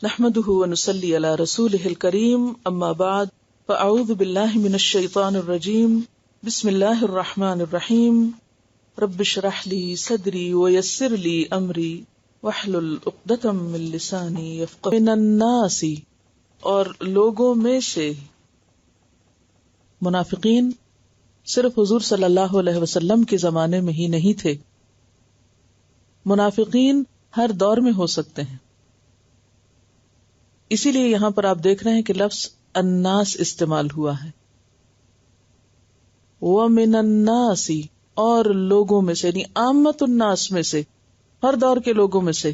نحمده ونصلي على رسوله الكريم اما بعد فاعوذ بالله من الشيطان الرجيم بسم الله الرحمن الرحيم رب اشرح لي صدري ويسر لي امري واحلل عقدة من لساني يفقهوا من الناس، اور لوگوں میں سے منافقین صرف حضور صلی اللہ علیہ وسلم کے زمانے میں ہی نہیں تھے، منافقین ہر دور میں ہو سکتے ہیں. اسی لیے یہاں پر آپ دیکھ رہے ہیں کہ لفظ الناس استعمال ہوا ہے. وَمِنَ النَّاسِ، اور لوگوں میں سے، یعنی عامت الناس میں سے، ہر دور کے لوگوں میں سے.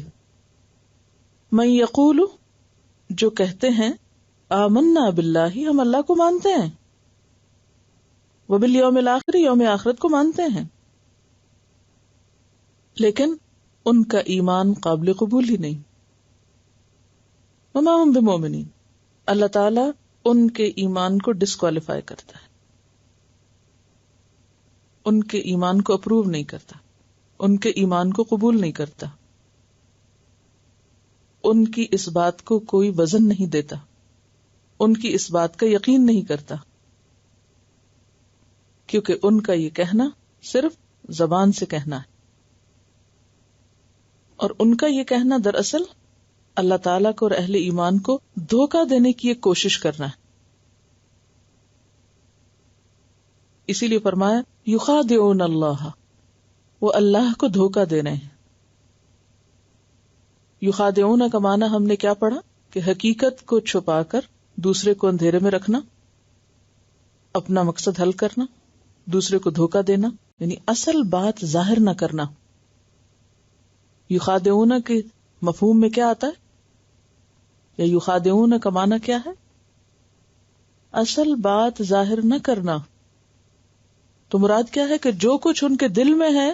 من یقول، جو کہتے ہیں آمنا باللہ، ہم اللہ کو مانتے ہیں، وبالیوم الآخر، یوم آخرت کو مانتے ہیں، لیکن ان کا ایمان قابل قبول ہی نہیں. وما ہم بمومنین، اللہ تعالی ان کے ایمان کو ڈسکوالیفائی کرتا ہے، ان کے ایمان کو اپروو نہیں کرتا، ان کے ایمان کو قبول نہیں کرتا، ان کی اس بات کو کوئی وزن نہیں دیتا، ان کی اس بات کا یقین نہیں کرتا، کیونکہ ان کا یہ کہنا صرف زبان سے کہنا ہے، اور ان کا یہ کہنا دراصل اللہ تعالیٰ کو اور اہل ایمان کو دھوکہ دینے کی ایک کوشش کرنا ہے. اسی لیے فرمایا یخادعون اللہ، وہ اللہ کو دھوکہ دے رہے ہیں. یخادعون کا معنی ہم نے کیا پڑھا کہ حقیقت کو چھپا کر دوسرے کو اندھیرے میں رکھنا، اپنا مقصد حل کرنا، دوسرے کو دھوکہ دینا، یعنی اصل بات ظاہر نہ کرنا. یخادعون کے مفہوم میں کیا آتا ہے، یا یخادعون کا معنی کیا ہے؟ اصل بات ظاہر نہ کرنا. تو مراد کیا ہے کہ جو کچھ ان کے دل میں ہے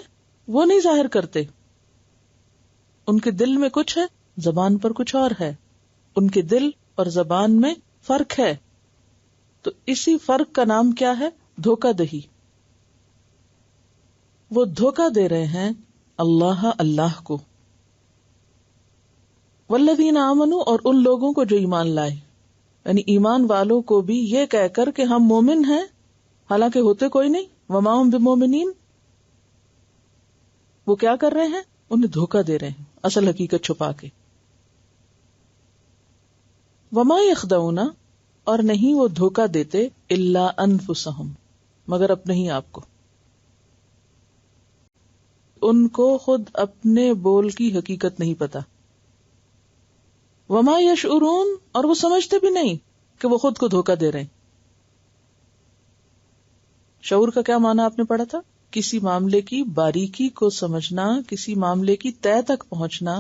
وہ نہیں ظاہر کرتے. ان کے دل میں کچھ ہے، زبان پر کچھ اور ہے. ان کے دل اور زبان میں فرق ہے، تو اسی فرق کا نام کیا ہے؟ دھوکہ دہی. وہ دھوکہ دے رہے ہیں اللہ کو. والذین آمنوا، اور ان لوگوں کو جو ایمان لائے، یعنی ایمان والوں کو بھی یہ کہہ کر کہ ہم مومن ہیں حالانکہ ہوتے کوئی نہیں. وما ہم بمومنین، وہ کیا کر رہے ہیں؟ انہیں دھوکہ دے رہے ہیں اصل حقیقت چھپا کے. وما یخدعون، اور نہیں وہ دھوکہ دیتے الا انفسہم، مگر اپنے ہی آپ کو. ان کو خود اپنے بول کی حقیقت نہیں پتا. وما یشعرون، اور وہ سمجھتے بھی نہیں کہ وہ خود کو دھوکہ دے رہے ہیں. شعور کا کیا معنی آپ نے پڑھا تھا؟ کسی معاملے کی باریکی کو سمجھنا، کسی معاملے کی تہہ تک پہنچنا،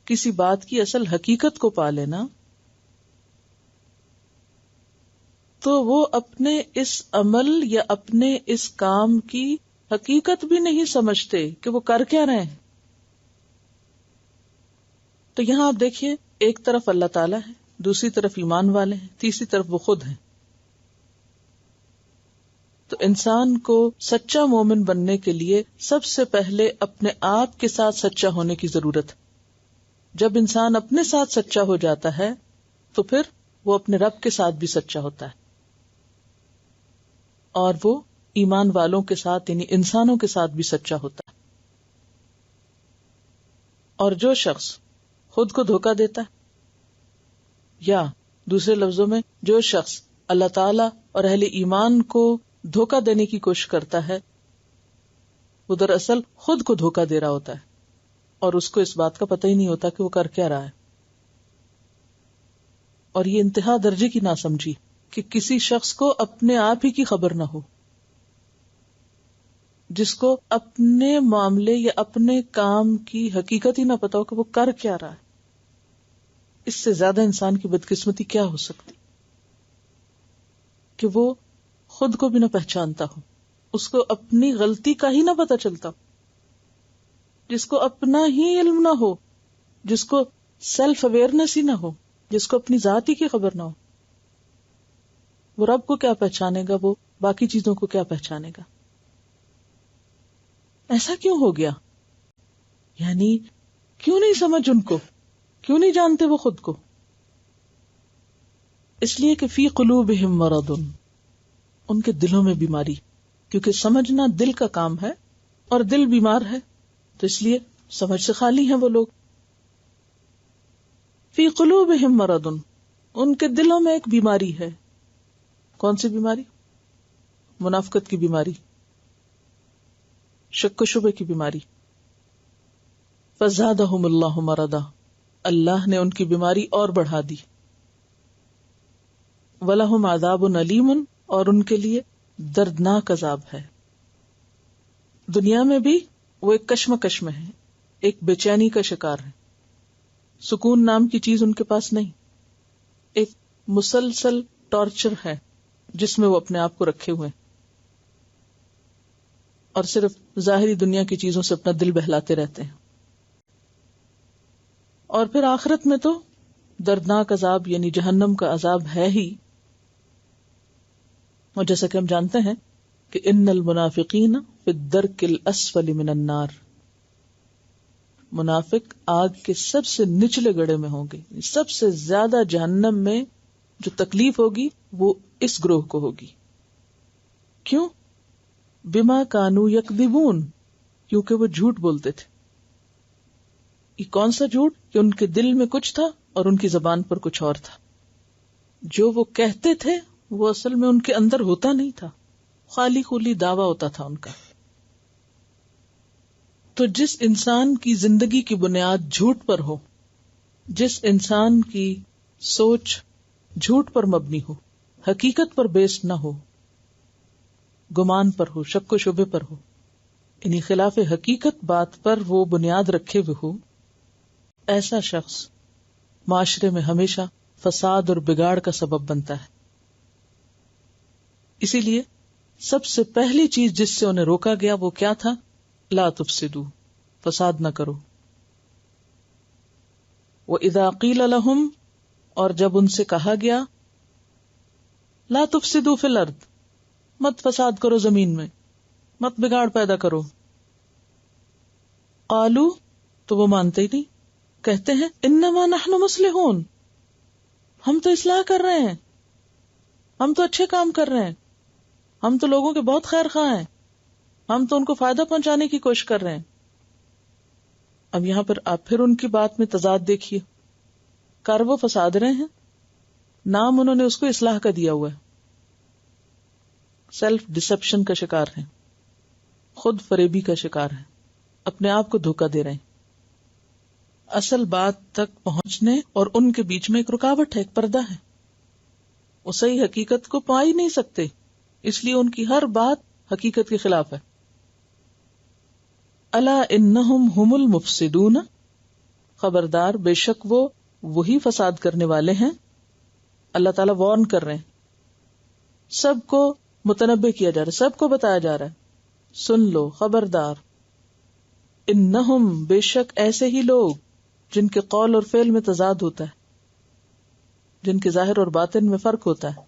کسی بات کی اصل حقیقت کو پا لینا. تو وہ اپنے اس عمل یا اپنے اس کام کی حقیقت بھی نہیں سمجھتے کہ وہ کر کیا رہے ہیں. تو یہاں آپ دیکھیے، ایک طرف اللہ تعالیٰ ہے، دوسری طرف ایمان والے ہیں، تیسری طرف وہ خود ہیں. تو انسان کو سچا مومن بننے کے لیے سب سے پہلے اپنے آپ کے ساتھ سچا ہونے کی ضرورت ہے. جب انسان اپنے ساتھ سچا ہو جاتا ہے تو پھر وہ اپنے رب کے ساتھ بھی سچا ہوتا ہے، اور وہ ایمان والوں کے ساتھ یعنی انسانوں کے ساتھ بھی سچا ہوتا ہے. اور جو شخص خود کو دھوکہ دیتا ہے، یا دوسرے لفظوں میں جو شخص اللہ تعالی اور اہل ایمان کو دھوکہ دینے کی کوشش کرتا ہے، وہ دراصل خود کو دھوکہ دے رہا ہوتا ہے، اور اس کو اس بات کا پتہ ہی نہیں ہوتا کہ وہ کر کیا رہا ہے. اور یہ انتہا درجے کی ناسمجھی کہ کسی شخص کو اپنے آپ ہی کی خبر نہ ہو، جس کو اپنے معاملے یا اپنے کام کی حقیقت ہی نہ پتا ہو کہ وہ کر کیا رہا ہے. اس سے زیادہ انسان کی بدقسمتی کیا ہو سکتی کہ وہ خود کو بھی نہ پہچانتا ہو، اس کو اپنی غلطی کا ہی نہ پتا چلتا، جس کو اپنا ہی علم نہ ہو، جس کو سیلف اویئرنس ہی نہ ہو، جس کو اپنی ذات ہی کی خبر نہ ہو. وہ رب کو کیا پہچانے گا، وہ باقی چیزوں کو کیا پہچانے گا؟ ایسا کیوں ہو گیا؟ یعنی کیوں نہیں سمجھ ان کو کیوں نہیں جانتے وہ خود کو؟ اس لیے کہ فی قلوبہم مرض، ان کے دلوں میں بیماری، کیونکہ سمجھنا دل کا کام ہے اور دل بیمار ہے، تو اس لیے سمجھ سے خالی ہیں وہ لوگ. فی قلوبہم مرض، ان کے دلوں میں ایک بیماری ہے. کون سی بیماری؟ منافقت کی بیماری، شک و شبہ کی بیماری. فزادہم اللہ مرضا، اللہ نے ان کی بیماری اور بڑھا دی. وَلَهُمْ عَذَابٌ أَلِيمٌ، اور ان کے لیے دردناک عذاب ہے. دنیا میں بھی وہ ایک کشمکش میں ہے، ایک بے چینی کا شکار ہے. سکون نام کی چیز ان کے پاس نہیں، ایک مسلسل ٹارچر ہے جس میں وہ اپنے آپ کو رکھے ہوئے ہیں، اور صرف ظاہری دنیا کی چیزوں سے اپنا دل بہلاتے رہتے ہیں. اور پھر آخرت میں تو دردناک عذاب یعنی جہنم کا عذاب ہے ہی. اور جیسا کہ ہم جانتے ہیں کہ ان المنافقین فی الدرک الاسفل من النار، منافق آگ کے سب سے نچلے گڑھے میں ہوں گے. سب سے زیادہ جہنم میں جو تکلیف ہوگی وہ اس گروہ کو ہوگی. کیوں؟ بما کانوا یکذبون، کیونکہ وہ جھوٹ بولتے تھے. یہ کون سا جھوٹ؟ کہ ان کے دل میں کچھ تھا اور ان کی زبان پر کچھ اور تھا. جو وہ کہتے تھے وہ اصل میں ان کے اندر ہوتا نہیں تھا، خالی خولی دعویٰ ہوتا تھا ان کا. تو جس انسان کی زندگی کی بنیاد جھوٹ پر ہو، جس انسان کی سوچ جھوٹ پر مبنی ہو، حقیقت پر بیس نہ ہو، گمان پر ہو، شک و شبہ پر ہو، یعنی خلاف حقیقت بات پر وہ بنیاد رکھے ہوئے ہو، ایسا شخص معاشرے میں ہمیشہ فساد اور بگاڑ کا سبب بنتا ہے. اسی لیے سب سے پہلی چیز جس سے انہیں روکا گیا وہ کیا تھا؟ لا تفسدوا، فساد نہ کرو. وَإِذَا قِيلَ لَهُمْ، اور جب ان سے کہا گیا لا تفسدوا فی الارض، مت فساد کرو زمین میں، مت بگاڑ پیدا کرو. قالوا، تو وہ مانتے ہی نہیں، کہتے ہیں انما نحن مصلحون، ہم تو اصلاح کر رہے ہیں، ہم تو اچھے کام کر رہے ہیں، ہم تو لوگوں کے بہت خیر خواہ ہیں، ہم تو ان کو فائدہ پہنچانے کی کوشش کر رہے ہیں. اب یہاں پر آپ پھر ان کی بات میں تضاد دیکھیے. کر وہ فساد رہے ہیں، نام انہوں نے اس کو اصلاح کا دیا ہوا ہے. سیلف ڈسپشن کا شکار ہیں، خود فریبی کا شکار ہیں، اپنے آپ کو دھوکہ دے رہے ہیں. اصل بات تک پہنچنے اور ان کے بیچ میں ایک رکاوٹ ہے، ایک پردہ ہے. وہ صحیح حقیقت کو پا ہی نہیں سکتے، اس لیے ان کی ہر بات حقیقت کے خلاف ہے. الا انہم ہم المفسدون، خبردار بے شک وہ وہی فساد کرنے والے ہیں. اللہ تعالیٰ وارن کر رہے ہیں، سب کو متنبہ کیا جا رہا ہے، سب کو بتایا جا رہا ہے، سن لو، خبردار. انہم، بے شک ایسے ہی لوگ جن کے قول اور فعل میں تضاد ہوتا ہے، جن کے ظاہر اور باطن میں فرق ہوتا ہے،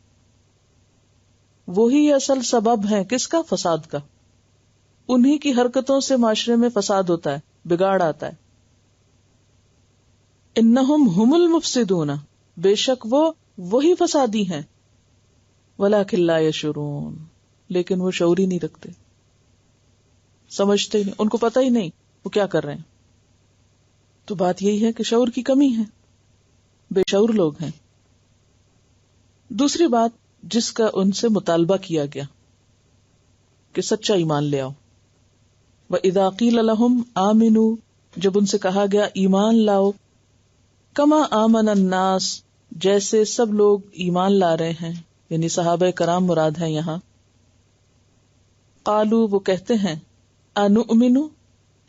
وہی اصل سبب ہیں کس کا؟ فساد کا. انہی کی حرکتوں سے معاشرے میں فساد ہوتا ہے، بگاڑ آتا ہے. انہم ہم المفسدون، بے شک وہ وہی فسادی ہیں. ولکن لا یشعرون، لیکن وہ شعور ہی نہیں رکھتے، سمجھتے ہی نہیں، ان کو پتہ ہی نہیں وہ کیا کر رہے ہیں. تو بات یہی ہے کہ شعور کی کمی ہے، بے شعور لوگ ہیں. دوسری بات جس کا ان سے مطالبہ کیا گیا کہ سچا ایمان لے آؤ. وَإِذَا قِيلَ لَهُمْ آمِنُوا، جب ان سے کہا گیا ایمان لاؤ، كَمَا آمَنَ النَّاسِ، جیسے سب لوگ ایمان لا رہے ہیں، یعنی صحابہ کرام مراد ہیں یہاں. قالوا، وہ کہتے ہیں انؤمن،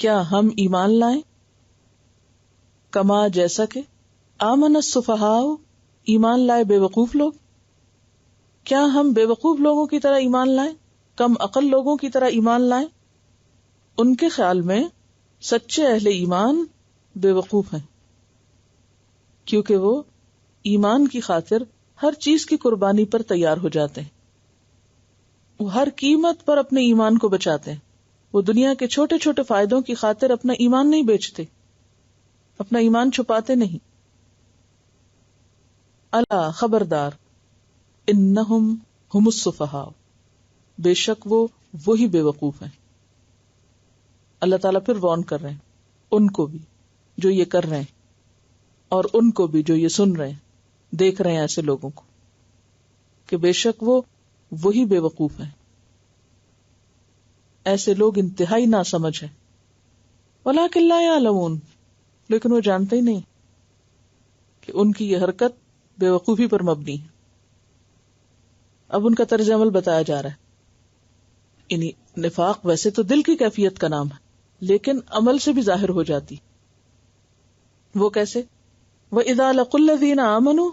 کیا ہم ایمان لائیں؟ کما، جیسا کہ آمن السفہاء، ایمان لائے بے وقوف لوگ. کیا ہم بے وقوف لوگوں کی طرح ایمان لائیں، کم عقل لوگوں کی طرح ایمان لائیں؟ ان کے خیال میں سچے اہل ایمان بے وقوف ہیں، کیونکہ وہ ایمان کی خاطر ہر چیز کی قربانی پر تیار ہو جاتے ہیں، وہ ہر قیمت پر اپنے ایمان کو بچاتے ہیں. وہ دنیا کے چھوٹے چھوٹے فائدوں کی خاطر اپنا ایمان نہیں بیچتے، اپنا ایمان چھپاتے نہیں. الا خبردار، انہم ہم السفہاء، بے شک وہ وہی بے وقوف ہیں. اللہ تعالیٰ پھر وارن کر رہے ہیں ان کو بھی جو یہ کر رہے ہیں، اور ان کو بھی جو یہ سن رہے ہیں، دیکھ رہے ہیں ایسے لوگوں کو، کہ بے شک وہ وہی بے وقوف ہیں. ایسے لوگ انتہائی ناسمجھ ہیں. وَلَٰكِن لَا يَعْلَمُونَ، لیکن وہ جانتے ہی نہیں کہ ان کی یہ حرکت بے وقوفی پر مبنی ہے. اب ان کا طرز عمل بتایا جا رہا ہے. یعنی نفاق ویسے تو دل کی کیفیت کا نام ہے، لیکن عمل سے بھی ظاہر ہو جاتی. وہ کیسے؟ وَإِذَا لَقُوا الَّذِينَ آمَنُوا،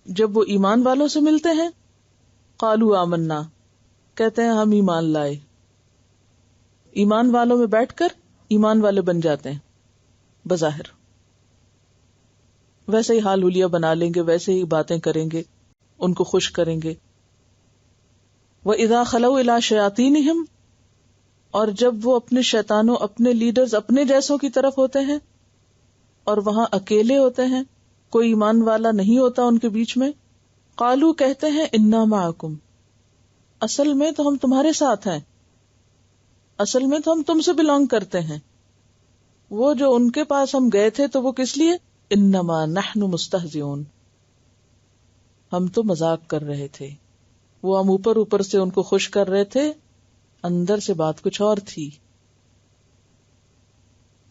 جب وہ ایمان والوں سے ملتے ہیں، قَالُوا آمَنَّا، کہتے ہیں ہم ایمان لائے. ایمان والوں میں بیٹھ کر ایمان والے بن جاتے ہیں بظاہر، ویسے ہی حال حلیہ بنا لیں گے، ویسے ہی باتیں کریں گے، ان کو خوش کریں گے. وَإِذَا خَلَوْا إِلَىٰ شَيَاطِينِهِمْ، اور جب وہ اپنے شیطانوں، اپنے لیڈرز، اپنے جیسوں کی طرف ہوتے ہیں اور وہاں اکیلے ہوتے ہیں، کوئی ایمان والا نہیں ہوتا ان کے بیچ میں، قالو کہتے ہیں انا معکم، اصل میں تو ہم تمہارے ساتھ ہیں، اصل میں تو ہم تم سے بلانگ کرتے ہیں. وہ جو ان کے پاس ہم گئے تھے تو وہ کس لیے؟ انما نحن مستہزئون، ہم تو مذاق کر رہے تھے. وہ ہم اوپر اوپر سے ان کو خوش کر رہے تھے، اندر سے بات کچھ اور تھی.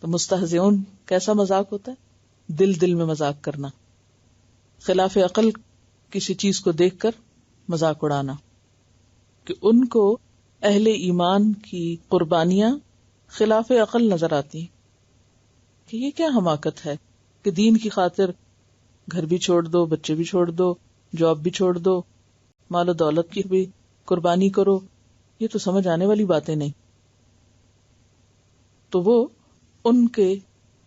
تو مستہزئون کیسا مذاق ہوتا ہے؟ دل دل میں مذاق کرنا، خلاف عقل کسی چیز کو دیکھ کر مذاق اڑانا. کہ ان کو اہل ایمان کی قربانیاں خلاف عقل نظر آتی کہ یہ کیا حماقت ہے کہ دین کی خاطر گھر بھی چھوڑ دو، بچے بھی چھوڑ دو، جاب بھی چھوڑ دو، مال و دولت کی بھی قربانی کرو. یہ تو سمجھ آنے والی باتیں نہیں. تو وہ ان کے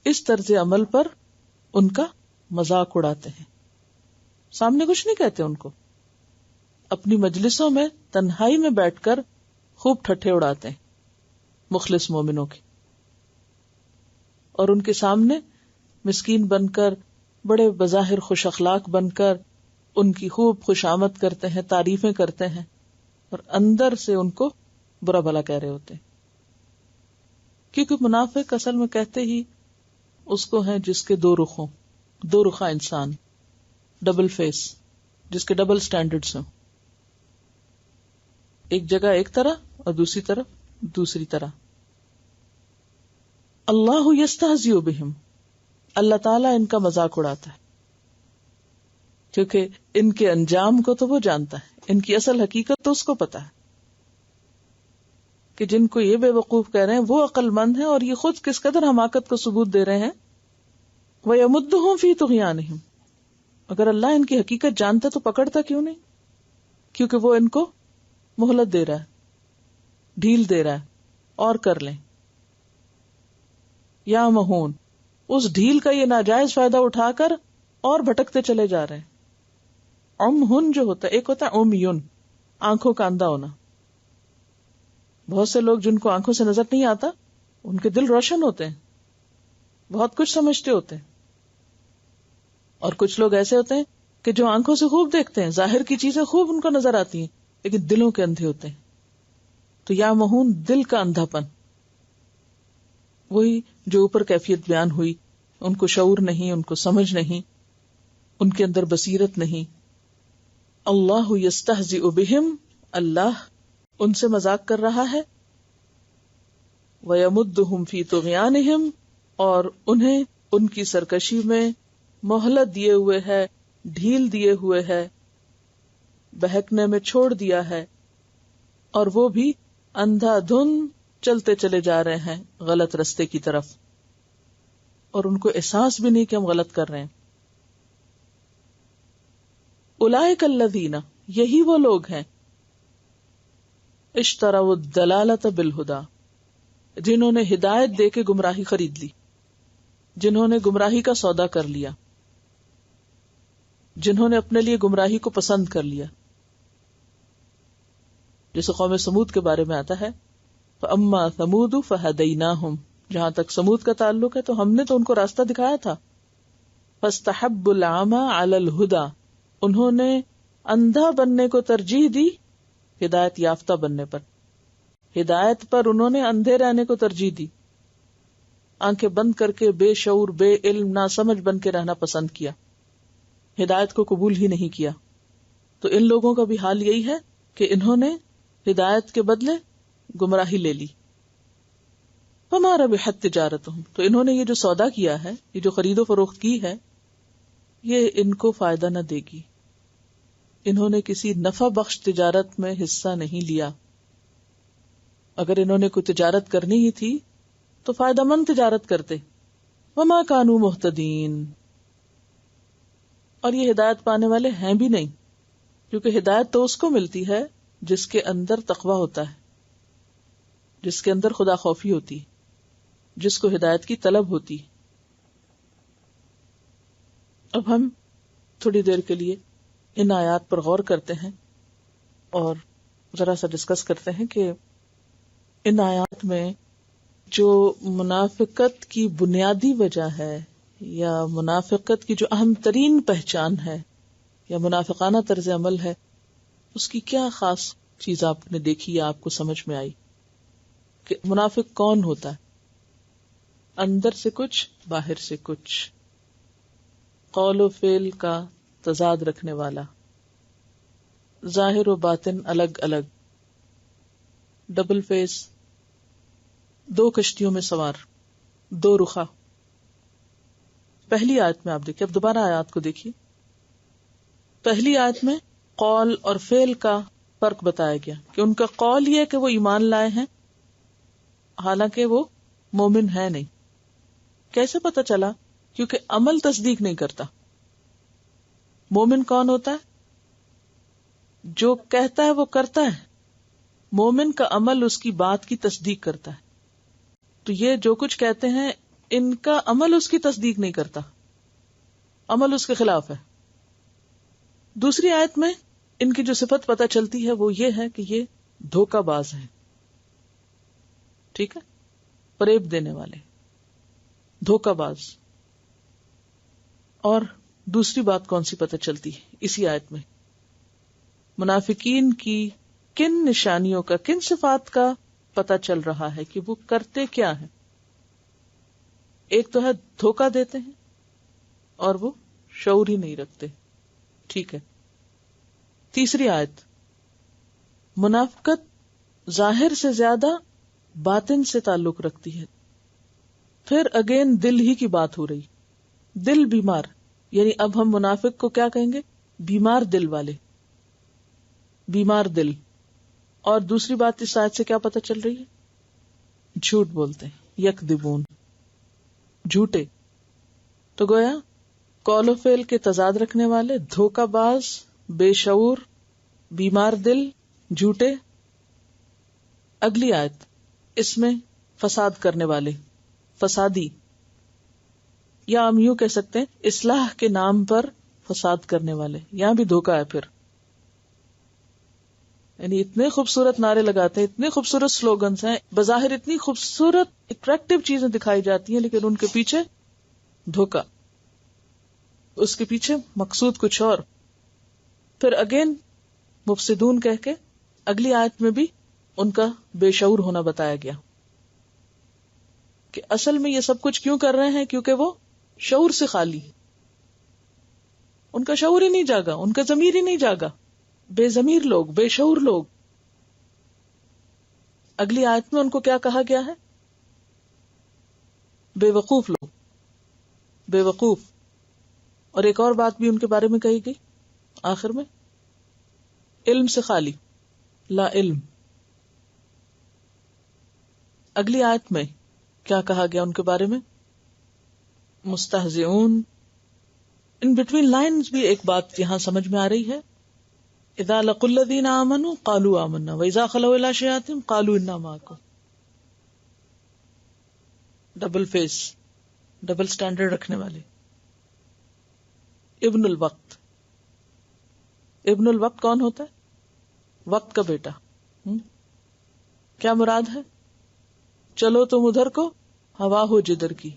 اس طرز عمل پر ان کا مذاق اڑاتے ہیں، سامنے کچھ نہیں کہتے. ان کو اپنی مجلسوں میں تنہائی میں بیٹھ کر خوب ٹھٹھے اڑاتے ہیں مخلص مومنوں کی، اور ان کے سامنے مسکین بن کر، بڑے بظاہر خوش اخلاق بن کر ان کی خوب خوش آمد کرتے ہیں، تعریفیں کرتے ہیں، اور اندر سے ان کو برا بھلا کہہ رہے ہوتے ہیں. کیونکہ منافق اصل میں کہتے ہی اس کو ہیں جس کے دو رخ ہوں، دو رخا انسان، ڈبل فیس، جس کے ڈبل سٹینڈرڈز ہوں، ایک جگہ ایک طرح اور دوسری طرف دوسری طرح. اللہ یستہزئ بہم، اللہ تعالیٰ ان کا مذاق اڑاتا ہے، کیونکہ ان کے انجام کو تو وہ جانتا ہے، ان کی اصل حقیقت تو اس کو پتا ہے کہ جن کو یہ بے وقوف کہہ رہے ہیں وہ عقل مند ہیں، اور یہ خود کس قدر حماقت کو ثبوت دے رہے ہیں. وَيَمُدُّهُمْ فِي طُغْيَانِهِمْ، اگر اللہ ان کی حقیقت جانتا تو پکڑتا کیوں نہیں؟ کیونکہ وہ ان کو مہلت دے رہا ہے، ڈھیل دے رہا ہے، اور کر لیں. یا مہون، اس ڈھیل کا یہ ناجائز فائدہ اٹھا کر اور بھٹکتے چلے جا رہے ہیں. عمہن جو ہوتا ہے، ایک ہوتا ہے عمیون، آنکھوں کا اندھا ہونا. بہت سے لوگ جن کو آنکھوں سے نظر نہیں آتا، ان کے دل روشن ہوتے ہیں، بہت کچھ سمجھتے ہوتے ہیں. اور کچھ لوگ ایسے ہوتے ہیں کہ جو آنکھوں سے خوب دیکھتے ہیں، ظاہر کی چیزیں خوب ان کو نظر آتی ہیں، لیکن دلوں کے اندھے ہوتے ہیں. تو یا مہون، دل کا اندھا پن، وہی جو اوپر کیفیت بیان ہوئی. ان کو شعور نہیں، ان کو سمجھ نہیں، ان کے اندر بصیرت نہیں. اللہ یستہزئ بہم، اللہ ان سے مذاق کر رہا ہے. وَيَمُدُّهُمْ فِي طُغْيَانِهِمْ، اور انہیں ان کی سرکشی میں مہلت دیے ہوئے ہے، ڈھیل دیے ہوئے ہے، بہکنے میں چھوڑ دیا ہے، اور وہ بھی اندھا دھند چلتے چلے جا رہے ہیں غلط رستے کی طرف، اور ان کو احساس بھی نہیں کہ ہم غلط کر رہے ہیں. اولئک الذین، یہی وہ لوگ ہیں، اشتروا الضلالۃ بالہدی، جنہوں نے ہدایت دے کے گمراہی خرید لی، جنہوں نے گمراہی کا سودا کر لیا، جنہوں نے اپنے لیے گمراہی کو پسند کر لیا. جیسے قوم سمود کے بارے میں آتا ہے، فَأَمَّا ثَمُودُ فَهَدَيْنَاهُمْ، جہاں تک سمود کا تعلق ہے تو ہم نے تو ان کو راستہ دکھایا تھا. فَاسْتَحَبُّوا الْعَمَى عَلَى الْهُدَى، انہوں نے اندھا بننے کو ترجیح دی ہدایت یافتہ بننے پر. ہدایت پر انہوں نے اندھے رہنے کو ترجیح دی. آنکھیں بند کر کے بے شعور، بے علم، ناسمجھ بن کے رہنا پسند کیا، ہدایت کو قبول ہی نہیں کیا. تو ان لوگوں کا بھی حال یہی ہے کہ انہوں نے ہدایت کے بدلے گمراہی لے لی. فما ربحت تجارتہم، تو انہوں نے یہ جو سودا کیا ہے، یہ جو خرید و فروخت کی ہے، یہ ان کو فائدہ نہ دے گی. انہوں نے کسی نفع بخش تجارت میں حصہ نہیں لیا. اگر انہوں نے کوئی تجارت کرنی ہی تھی تو فائدہ مند تجارت کرتے. وما کانوا مہتدین، اور یہ ہدایت پانے والے ہیں بھی نہیں، کیونکہ ہدایت تو اس کو ملتی ہے جس کے اندر تقویٰ ہوتا ہے، جس کے اندر خدا خوفی ہوتی، جس کو ہدایت کی طلب ہوتی. اب ہم تھوڑی دیر کے لیے ان آیات پر غور کرتے ہیں اور ذرا سا ڈسکس کرتے ہیں کہ ان آیات میں جو منافقت کی بنیادی وجہ ہے یا منافقت کی جو اہم ترین پہچان ہے یا منافقانہ طرز عمل ہے، اس کی کیا خاص چیز آپ نے دیکھی یا آپ کو سمجھ میں آئی کہ منافق کون ہوتا ہے؟ اندر سے کچھ، باہر سے کچھ، قول و فعل کا تضاد رکھنے والا، ظاہر و باطن الگ الگ، ڈبل فیس، دو کشتیوں میں سوار، دو رخا. پہلی آیت میں آپ دیکھیں، اب دوبارہ آیات کو دیکھیے. پہلی آیت میں قول اور فعل کا فرق بتایا گیا کہ ان کا قول یہ کہ وہ ایمان لائے ہیں حالانکہ وہ مومن ہے نہیں. کیسے پتا چلا؟ کیونکہ عمل تصدیق نہیں کرتا. مومن کون ہوتا ہے؟ جو کہتا ہے وہ کرتا ہے. مومن کا عمل اس کی بات کی تصدیق کرتا ہے. تو یہ جو کچھ کہتے ہیں ان کا عمل اس کی تصدیق نہیں کرتا، عمل اس کے خلاف ہے. دوسری آیت میں ان کی جو صفت پتہ چلتی ہے وہ یہ ہے کہ یہ دھوکہ باز ہیں. ٹھیک ہے، فریب دینے والے، دھوکہ باز. اور دوسری بات کون سی پتہ چلتی ہے اسی آیت میں؟ منافقین کی کن نشانیوں کا، کن صفات کا پتہ چل رہا ہے کہ وہ کرتے کیا ہیں. ایک تو ہے دھوکہ دیتے ہیں اور وہ شعور ہی نہیں رکھتے. ٹھیک ہے. تیسری آیت، منافقت ظاہر سے زیادہ باطن سے تعلق رکھتی ہے. پھر اگین دل ہی کی بات ہو رہی، دل بیمار، یعنی اب ہم منافق کو کیا کہیں گے؟ بیمار دل والے، بیمار دل. اور دوسری بات اس آیت سے کیا پتہ چل رہی ہے؟ جھوٹ بولتے ہیں، یکذبون، جھوٹے. تو گویا قول و فعل کے تضاد رکھنے والے، دھوکہ باز، بے شعور، بیمار دل، جھوٹے. اگلی آیت، اس میں فساد کرنے والے، فسادی، یا ہم یوں کہہ سکتے ہیں اصلاح کے نام پر فساد کرنے والے. یہاں بھی دھوکہ ہے. پھر یعنی اتنے خوبصورت نعرے لگاتے ہیں، اتنے خوبصورت سلوگنز ہیں، بظاہر اتنی خوبصورت اٹریکٹیو چیزیں دکھائی جاتی ہیں، لیکن ان کے پیچھے دھوکہ، اس کے پیچھے مقصود کچھ اور. پھر اگین مفسدون کہہ کے اگلی آیت میں بھی ان کا بے شعور ہونا بتایا گیا کہ اصل میں یہ سب کچھ کیوں کر رہے ہیں؟ کیونکہ وہ شعور سے خالی، ان کا شعور ہی نہیں جاگا، ان کا ضمیر ہی نہیں جاگا. بے ضمیر لوگ، بے شعور لوگ. اگلی آیت میں ان کو کیا کہا گیا ہے؟ بے وقوف لوگ، بے وقوف. اور ایک اور بات بھی ان کے بارے میں کہی گئی آخر میں، علم سے خالی، لا علم. اگلی آیت میں کیا کہا گیا ان کے بارے میں؟ مستہزئون. ان بٹوین لائنز بھی ایک بات یہاں سمجھ میں آ رہی ہے. اذا لقوا الذین آمنوا قالوا آمنا واذا خلوا الی شیاطین قالوا انا معکم. ڈبل فیس، ڈبل سٹینڈرڈ رکھنے والے. ابن الوقت. ابن الوقت کون ہوتا ہے؟ وقت کا بیٹا. کیا مراد ہے؟ چلو تم ادھر کو، ہوا ہو جدھر کی.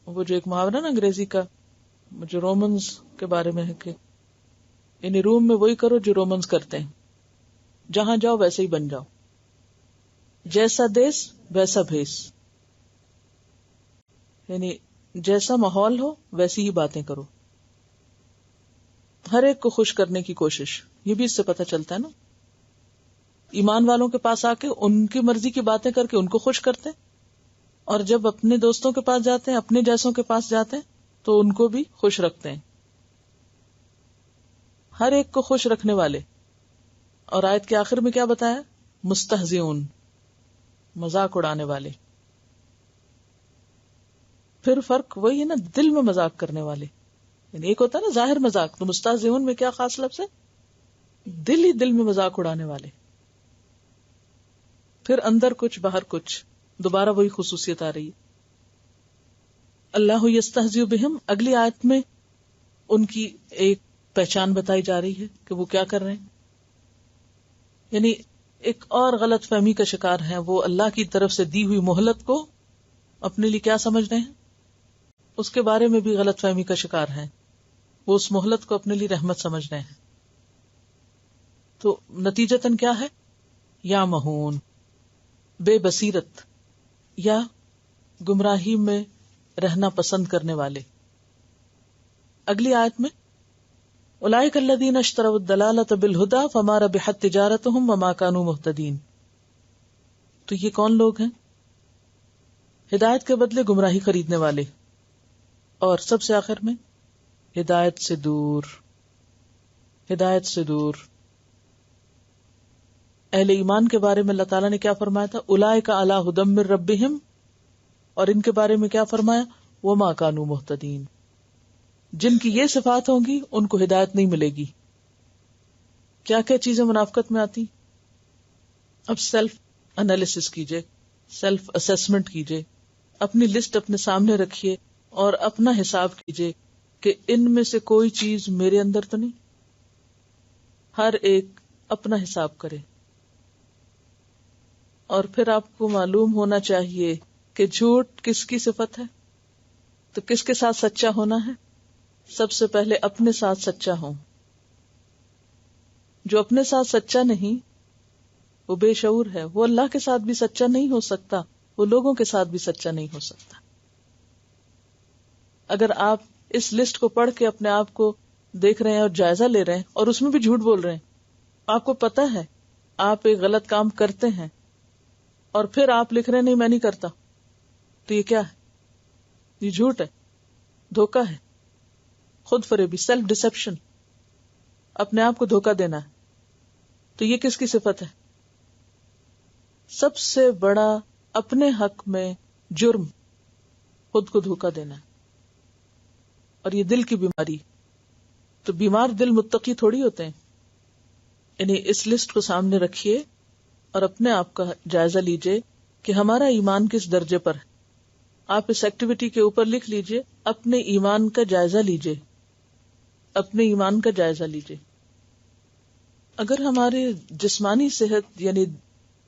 وہ جو ایک محاورہ نا انگریزی کا، جو رومنز کے بارے میں ہے کہ یعنی روم میں وہی کرو جو رومنز کرتے ہیں، جہاں جاؤ ویسے ہی بن جاؤ، جیسا دیس ویسا بھیس، یعنی جیسا ماحول ہو ویسی ہی باتیں کرو، ہر ایک کو خوش کرنے کی کوشش. یہ بھی اس سے پتہ چلتا ہے نا. ایمان والوں کے پاس آ کے ان کی مرضی کی باتیں کر کے ان کو خوش کرتے، اور جب اپنے دوستوں کے پاس جاتے ہیں، اپنے جیسوں کے پاس جاتے ہیں تو ان کو بھی خوش رکھتے ہیں. ہر ایک کو خوش رکھنے والے. اور آیت کے آخر میں کیا بتایا؟ مستہزئون، مذاق اڑانے والے. پھر فرق وہی ہے نا، دل میں مذاق کرنے والے. یعنی ایک ہوتا ہے نا ظاہر مذاق، تو مستہزئون میں کیا خاص لفظ ہے؟ دل ہی دل میں مذاق اڑانے والے. پھر اندر کچھ باہر کچھ، دوبارہ وہی خصوصیت آ رہی ہے. اللہ یستہزئ بہم، اگلی آیت میں ان کی ایک پہچان بتائی جا رہی ہے کہ وہ کیا کر رہے ہیں. یعنی ایک اور غلط فہمی کا شکار ہیں وہ، اللہ کی طرف سے دی ہوئی مہلت کو اپنے لیے کیا سمجھ رہے ہیں، اس کے بارے میں بھی غلط فہمی کا شکار ہیں. وہ اس مہلت کو اپنے لیے رحمت سمجھ رہے ہیں. تو نتیجتاً کیا ہے؟ یا مہون، بے بصیرت یا گمراہی میں رہنا پسند کرنے والے. اگلی آیت میں اولئک الذین اشتروا الضلالۃ بالہدی فما ربحت تجارتہم وما کانوا مہتدین. تو یہ کون لوگ ہیں؟ ہدایت کے بدلے گمراہی خریدنے والے، اور سب سے آخر میں ہدایت سے دور. ہدایت سے دور. اہل ایمان کے بارے میں اللہ تعالیٰ نے کیا فرمایا تھا؟ اولئک علی ھدی من ربہم، اور ان کے بارے میں کیا فرمایا؟ وما کانوا مہتدین. جن کی یہ صفات ہوں گی ان کو ہدایت نہیں ملے گی. کیا کیا چیزیں منافقت میں آتی؟ اب سیلف انالیسس کیجئے، سیلف اسیسمنٹ کیجئے، اپنی لسٹ اپنے سامنے رکھیے اور اپنا حساب کیجئے کہ ان میں سے کوئی چیز میرے اندر تو نہیں. ہر ایک اپنا حساب کرے، اور پھر آپ کو معلوم ہونا چاہیے کہ جھوٹ کس کی صفت ہے. تو کس کے ساتھ سچا ہونا ہے؟ سب سے پہلے اپنے ساتھ سچا ہوں. جو اپنے ساتھ سچا نہیں وہ بے شعور ہے. وہ اللہ کے ساتھ بھی سچا نہیں ہو سکتا، وہ لوگوں کے ساتھ بھی سچا نہیں ہو سکتا. اگر آپ اس لسٹ کو پڑھ کے اپنے آپ کو دیکھ رہے ہیں اور جائزہ لے رہے ہیں اور اس میں بھی جھوٹ بول رہے ہیں، آپ کو پتا ہے آپ ایک غلط کام کرتے ہیں اور پھر آپ لکھ رہے ہیں نہیں میں نہیں کرتا، تو یہ کیا ہے؟ یہ جھوٹ ہے، دھوکہ ہے، خود فریبی، سیلف ڈسپشن، اپنے آپ کو دھوکہ دینا ہے. تو یہ کس کی صفت ہے؟ سب سے بڑا اپنے حق میں جرم خود کو دھوکہ دینا ہے، اور یہ دل کی بیماری. تو بیمار دل متقی تھوڑی ہوتے ہیں. یعنی اس لسٹ کو سامنے رکھیے اور اپنے آپ کا جائزہ لیجئے کہ ہمارا ایمان کس درجے پر ہے. آپ اس ایکٹیویٹی کے اوپر لکھ لیجئے اپنے ایمان کا جائزہ لیجئے، اپنے ایمان کا جائزہ لیجئے. اگر ہماری جسمانی صحت، یعنی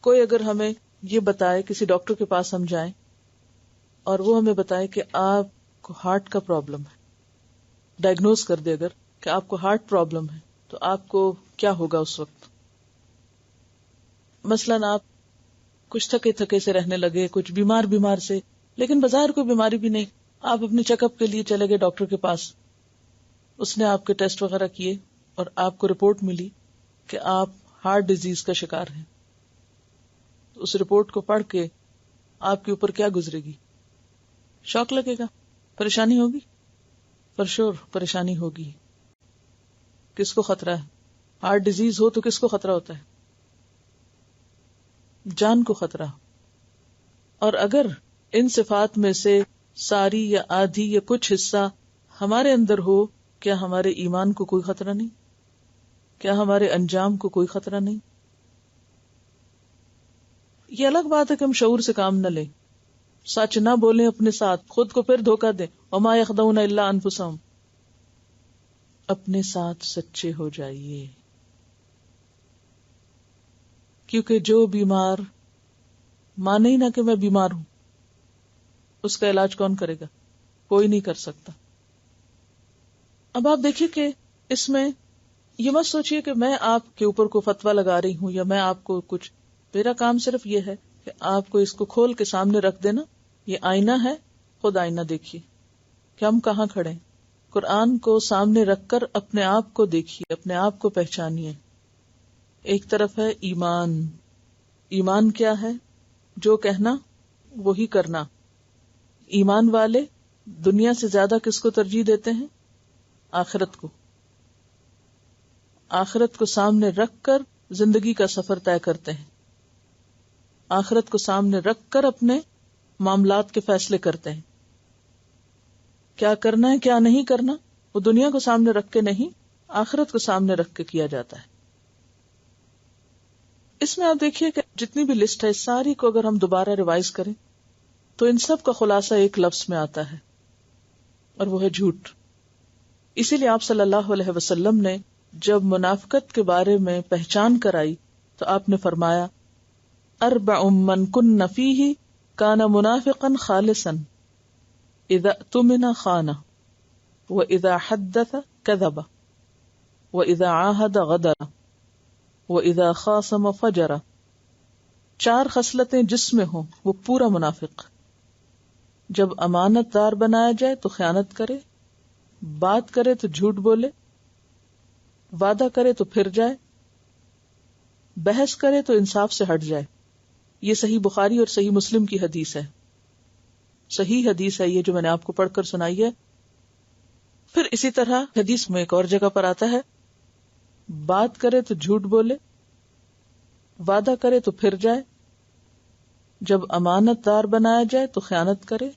کوئی اگر ہمیں یہ بتائے، کسی ڈاکٹر کے پاس ہم جائیں اور وہ ہمیں بتائے کہ آپ کو ہارٹ کا پرابلم ہے، ڈائگنوز کر دے اگر کہ آپ کو ہارٹ پرابلم ہے، تو آپ کو کیا ہوگا اس وقت؟ مثلاً آپ کچھ تھکے تھکے سے رہنے لگے، کچھ بیمار سے، لیکن بظاہر کوئی بیماری بھی نہیں. آپ اپنے چیک اپ کے لیے چلے گئے ڈاکٹر کے پاس، اس نے آپ کے ٹیسٹ وغیرہ کیے اور آپ کو رپورٹ ملی کہ آپ ہارٹ ڈیزیز کا شکار ہیں. اس رپورٹ کو پڑھ کے آپ کے اوپر کیا گزرے گی؟ شوق لگے گا، پریشانی ہوگی، پر شور پریشانی ہوگی. کس کو خطرہ ہے؟ ہارٹ ڈیزیز ہو تو کس کو خطرہ ہوتا ہے؟ جان کو خطرہ. اور اگر ان صفات میں سے ساری یا آدھی یا کچھ حصہ ہمارے اندر ہو، کیا ہمارے ایمان کو کوئی خطرہ نہیں؟ کیا ہمارے انجام کو کوئی خطرہ نہیں؟ یہ الگ بات ہے کہ ہم شعور سے کام نہ لیں، سچ نہ بولیں اپنے ساتھ، خود کو پھر دھوکہ دیں. وما یخدعون الا انفسہم. اپنے ساتھ سچے ہو جائیے، کیونکہ جو بیمار مانے ہی نہ کہ میں بیمار ہوں، اس کا علاج کون کرے گا؟ کوئی نہیں کر سکتا. اب آپ دیکھیے کہ اس میں یہ مت سوچیے کہ میں آپ کے اوپر کو فتویٰ لگا رہی ہوں یا میں آپ کو کچھ، میرا کام صرف یہ ہے کہ آپ کو اس کو کھول کے سامنے رکھ دینا. یہ آئینہ ہے، خود آئینہ دیکھیے کہ ہم کہاں کھڑے ہیں. قرآن کو سامنے رکھ کر اپنے آپ کو دیکھیے، اپنے آپ کو پہچانیے. ایک طرف ہے ایمان. ایمان کیا ہے؟ جو کہنا وہی کرنا. ایمان والے دنیا سے زیادہ کس کو ترجیح دیتے ہیں؟ آخرت کو. آخرت کو سامنے رکھ کر زندگی کا سفر طے کرتے ہیں. آخرت کو سامنے رکھ کر اپنے معاملات کے فیصلے کرتے ہیں. کیا کرنا ہے کیا نہیں کرنا وہ دنیا کو سامنے رکھ کے نہیں، آخرت کو سامنے رکھ کے کیا جاتا ہے. اس میں آپ دیکھیے کہ جتنی بھی لسٹ ہے ساری کو اگر ہم دوبارہ ریوائز کریں تو ان سب کا خلاصہ ایک لفظ میں آتا ہے اور وہ ہے جھوٹ. اسی لیے آپ صلی اللہ علیہ وسلم نے جب منافقت کے بارے میں پہچان کرائی تو آپ نے فرمایا اربع من کن فیہ کان منافقا خالصا اذا اؤتمن خان واذا حدث کذب واذا عاہد غدر واذا خاصم فجر. 4 خصلتیں جس میں ہوں وہ پورا منافق. جب امانت دار بنایا جائے تو خیانت کرے، بات کرے تو جھوٹ بولے، وعدہ کرے تو پھر جائے، بحث کرے تو انصاف سے ہٹ جائے. یہ صحیح بخاری اور صحیح مسلم کی حدیث ہے. صحیح حدیث ہے یہ جو میں نے آپ کو پڑھ کر سنائی ہے. پھر اسی طرح حدیث میں ایک اور جگہ پر آتا ہے بات کرے تو جھوٹ بولے، وعدہ کرے تو پھر جائے، جب امانت دار بنایا جائے تو خیانت کرے.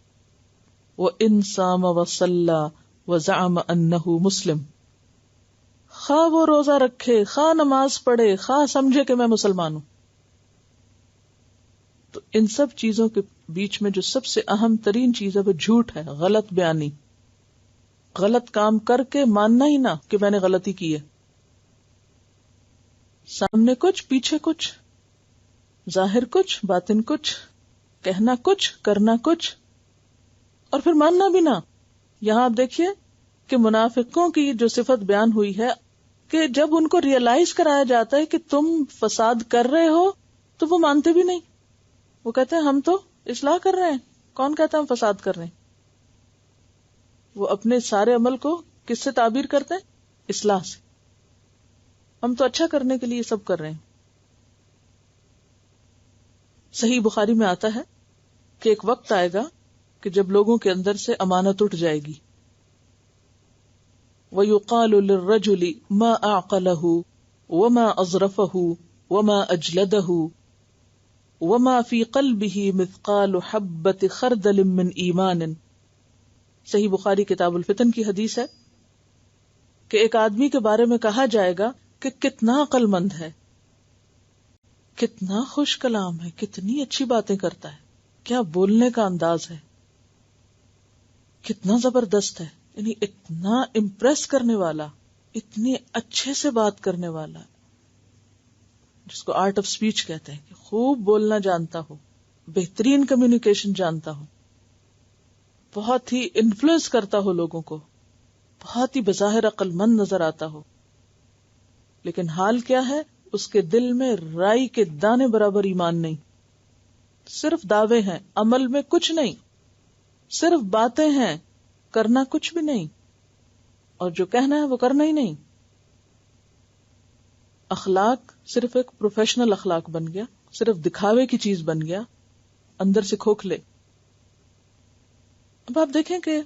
وَإِن صَامَ وَصَلَّى وَزَعَمَ أَنَّهُ مسلم. خواہ وہ روزہ رکھے، خواہ نماز پڑھے، خواہ سمجھے کہ میں مسلمان ہوں. تو ان سب چیزوں کے بیچ میں جو سب سے اہم ترین چیز ہے وہ جھوٹ ہے، غلط بیانی. غلط کام کر کے ماننا ہی نہ کہ میں نے غلطی کی ہے. سامنے کچھ، پیچھے کچھ، ظاہر کچھ، باطن کچھ، کہنا کچھ، کرنا کچھ، اور پھر ماننا بھی نہ. یہاں آپ دیکھیے کہ منافقوں کی جو صفت بیان ہوئی ہے کہ جب ان کو ریئلائز کرایا جاتا ہے کہ تم فساد کر رہے ہو تو وہ مانتے بھی نہیں. وہ کہتے ہیں ہم تو اصلاح کر رہے ہیں. کون کہتا ہے ہم فساد کر رہے ہیں؟ وہ اپنے سارے عمل کو کس سے تعبیر کرتے ہیں؟ اصلاح سے. ہم تو اچھا کرنے کے لیے یہ سب کر رہے ہیں. صحیح بخاری میں آتا ہے کہ ایک وقت آئے گا کہ جب لوگوں کے اندر سے امانت اٹھ جائے گی. وَيُقَالُ لِلرَّجُلِ مَا أَعْقَلَهُ وَمَا أَظْرَفَهُ وَمَا أَجْلَدَهُ وَمَا فِي قَلْبِهِ مِثْقَالُ حَبَّةِ خَرْدَلٍ مِّنْ إِيمَانٍ. صحیح بخاری کتاب الفتن کی حدیث ہے کہ ایک آدمی کے بارے میں کہا جائے گا کہ کتنا عقل مند ہے، کتنا خوش کلام ہے، کتنی اچھی باتیں کرتا ہے، کیا بولنے کا انداز ہے، کتنا زبردست ہے. یعنی اتنا امپریس کرنے والا، اتنی اچھے سے بات کرنے والا، جس کو آرٹ آف اسپیچ کہتے ہیں کہ خوب بولنا جانتا ہو، بہترین کمیونیکیشن جانتا ہو، بہت ہی انفلوئنس کرتا ہو لوگوں کو، بہت ہی بظاہر عقل مند نظر آتا ہو. لیکن حال کیا ہے؟ اس کے دل میں رائی کے دانے برابر ایمان نہیں. صرف دعوے ہیں، عمل میں کچھ نہیں، صرف باتیں ہیں، کرنا کچھ بھی نہیں، اور جو کہنا ہے وہ کرنا ہی نہیں. اخلاق صرف ایک پروفیشنل اخلاق بن گیا، صرف دکھاوے کی چیز بن گیا، اندر سے کھوکھلے. اب آپ دیکھیں کہ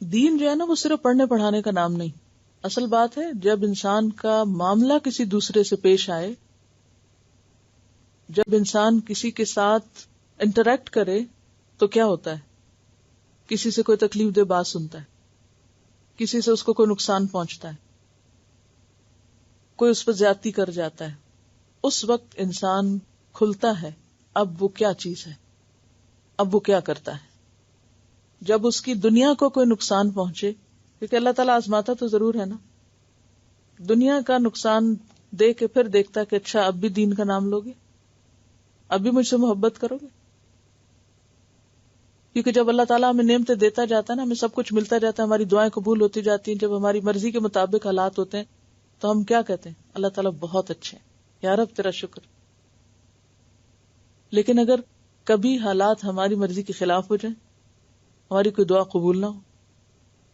دین جو ہے نا وہ صرف پڑھنے پڑھانے کا نام نہیں. اصل بات ہے جب انسان کا معاملہ کسی دوسرے سے پیش آئے، جب انسان کسی کے ساتھ انٹریکٹ کرے تو کیا ہوتا ہے؟ کسی سے کوئی تکلیف دہ بات سنتا ہے، کسی سے اس کو کوئی نقصان پہنچتا ہے، کوئی اس پر زیادتی کر جاتا ہے. اس وقت انسان کھلتا ہے اب وہ کیا چیز ہے، اب وہ کیا کرتا ہے. جب اس کی دنیا کو کوئی نقصان پہنچے، کیونکہ اللہ تعالیٰ آزماتا تو ضرور ہے نا، دنیا کا نقصان دے کے پھر دیکھتا کہ اچھا اب بھی دین کا نام لوگے، اب بھی مجھ سے محبت کرو گے. کیونکہ جب اللہ تعالیٰ ہمیں نعمتیں دیتا جاتا ہے نا، ہمیں سب کچھ ملتا جاتا ہے، ہماری دعائیں قبول ہوتی جاتی ہیں، جب ہماری مرضی کے مطابق حالات ہوتے ہیں تو ہم کیا کہتے ہیں؟ اللہ تعالیٰ بہت اچھے ہیں، یا رب تیرا شکر۔ لیکن اگر کبھی حالات ہماری مرضی کے خلاف ہو جائیں، ہماری کوئی دعا قبول نہ ہو،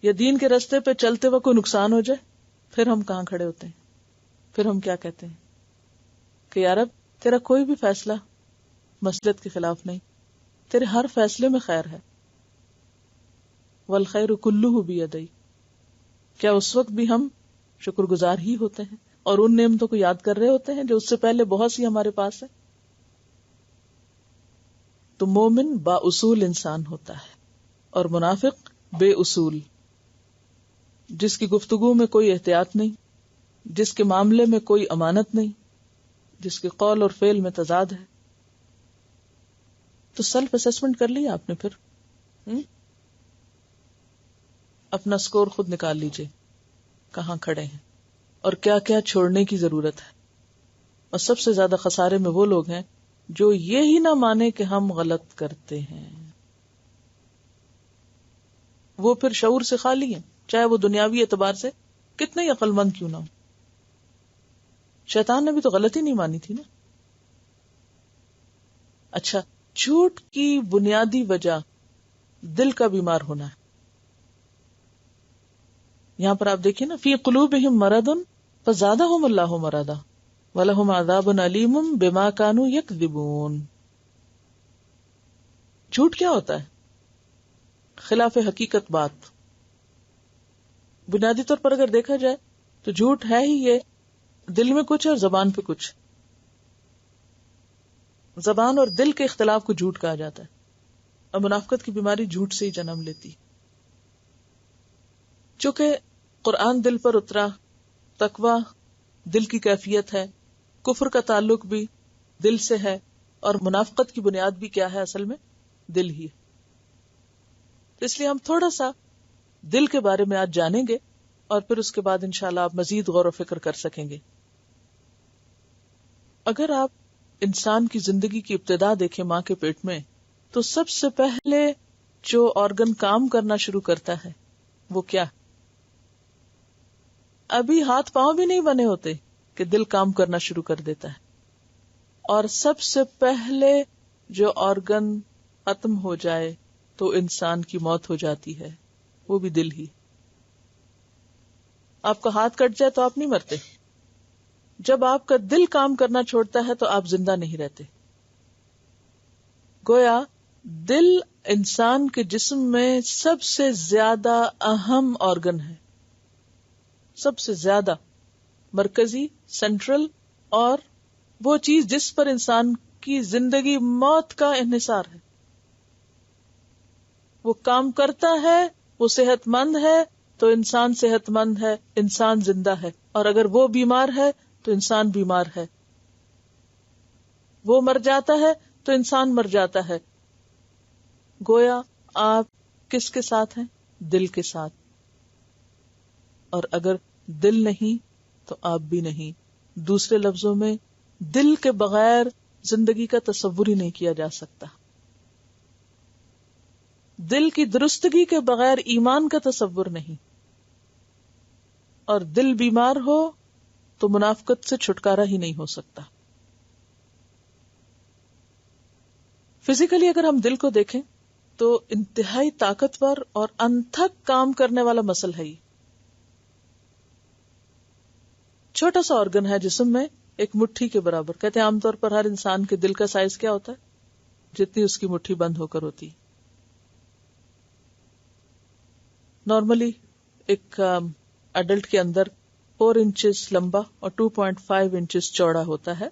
یا دین کے راستے پہ چلتے وقت کوئی نقصان ہو جائے، پھر ہم کہاں کھڑے ہوتے ہیں؟ پھر ہم کیا کہتے ہیں کہ یا رب تیرا کوئی بھی فیصلہ مصلحت کے خلاف نہیں، تیرے ہر فیصلے میں خیر ہے، والخیر کلہ بیدیک۔ کیا اس وقت بھی ہم شکر گزار ہی ہوتے ہیں اور ان نعمتوں کو یاد کر رہے ہوتے ہیں جو اس سے پہلے بہت سی ہمارے پاس ہے؟ تو مومن با اصول انسان ہوتا ہے اور منافق بے اصول، جس کی گفتگو میں کوئی احتیاط نہیں، جس کے معاملے میں کوئی امانت نہیں، جس کے قول اور فعل میں تضاد ہے۔ تو سیلف اسسمنٹ کر لیا آپ نے؟ پھر اپنا سکور خود نکال لیجئے، کہاں کھڑے ہیں اور کیا کیا چھوڑنے کی ضرورت ہے۔ اور سب سے زیادہ خسارے میں وہ لوگ ہیں جو یہی نہ مانے کہ ہم غلط کرتے ہیں، وہ پھر شعور سے خالی ہیں، چاہے وہ دنیاوی اعتبار سے کتنے ہی عقل مند کیوں نہ ہو۔ شیطان نے بھی تو غلطی نہیں مانی تھی نا۔ اچھا، جھوٹ کی بنیادی وجہ دل کا بیمار ہونا ہے۔ یہاں پر آپ دیکھیں نا، فی قلوبہم مرض فزادہم اللہ مرضا ولہم عذاب علیم بما کانوا یکذبون۔ جھوٹ کیا ہوتا ہے؟ خلاف حقیقت بات۔ بنیادی طور پر اگر دیکھا جائے تو جھوٹ ہے ہی یہ دل میں کچھ اور زبان پہ کچھ۔ زبان اور دل کے اختلاف کو جھوٹ کہا جاتا ہے، اور منافقت کی بیماری جھوٹ سے ہی جنم لیتی۔ چونکہ قرآن دل پر اترا، تقوی دل کی کیفیت ہے، کفر کا تعلق بھی دل سے ہے، اور منافقت کی بنیاد بھی کیا ہے؟ اصل میں دل ہی ہے۔ اس لیے ہم تھوڑا سا دل کے بارے میں آج جانیں گے، اور پھر اس کے بعد انشاءاللہ آپ مزید غور و فکر کر سکیں گے۔ اگر آپ انسان کی زندگی کی ابتدا دیکھیں ماں کے پیٹ میں، تو سب سے پہلے جو آرگن کام کرنا شروع کرتا ہے وہ کیا؟ ابھی ہاتھ پاؤں بھی نہیں بنے ہوتے کہ دل کام کرنا شروع کر دیتا ہے، اور سب سے پہلے جو آرگن ختم ہو جائے تو انسان کی موت ہو جاتی ہے، وہ بھی دل ہی۔ آپ کا ہاتھ کٹ جائے تو آپ نہیں مرتے، جب آپ کا دل کام کرنا چھوڑتا ہے تو آپ زندہ نہیں رہتے۔ گویا دل انسان کے جسم میں سب سے زیادہ اہم آرگن ہے، سب سے زیادہ مرکزی، سینٹرل، اور وہ چیز جس پر انسان کی زندگی موت کا انحصار ہے۔ وہ کام کرتا ہے، وہ صحت مند ہے تو انسان صحت مند ہے، انسان زندہ ہے، اور اگر وہ بیمار ہے تو انسان بیمار ہے، وہ مر جاتا ہے تو انسان مر جاتا ہے۔ گویا آپ کس کے ساتھ ہیں؟ دل کے ساتھ، اور اگر دل نہیں تو آپ بھی نہیں۔ دوسرے لفظوں میں دل کے بغیر زندگی کا تصور ہی نہیں کیا جا سکتا۔ دل کی درستگی کے بغیر ایمان کا تصور نہیں، اور دل بیمار ہو تو منافقت سے چھٹکارا ہی نہیں ہو سکتا۔ فزیکلی اگر ہم دل کو دیکھیں تو انتہائی طاقتور اور انتھک کام کرنے والا مسل ہے۔ یہ چھوٹا سا آرگن ہے جسم میں، ایک مٹھی کے برابر۔ کہتے ہیں عام طور پر ہر انسان کے دل کا سائز کیا ہوتا ہے؟ جتنی اس کی مٹھی بند ہو کر ہوتی۔ نارملی ایک ایڈلٹ کے اندر 4 انچز لمبا اور 2.5 انچز چوڑا ہوتا ہے،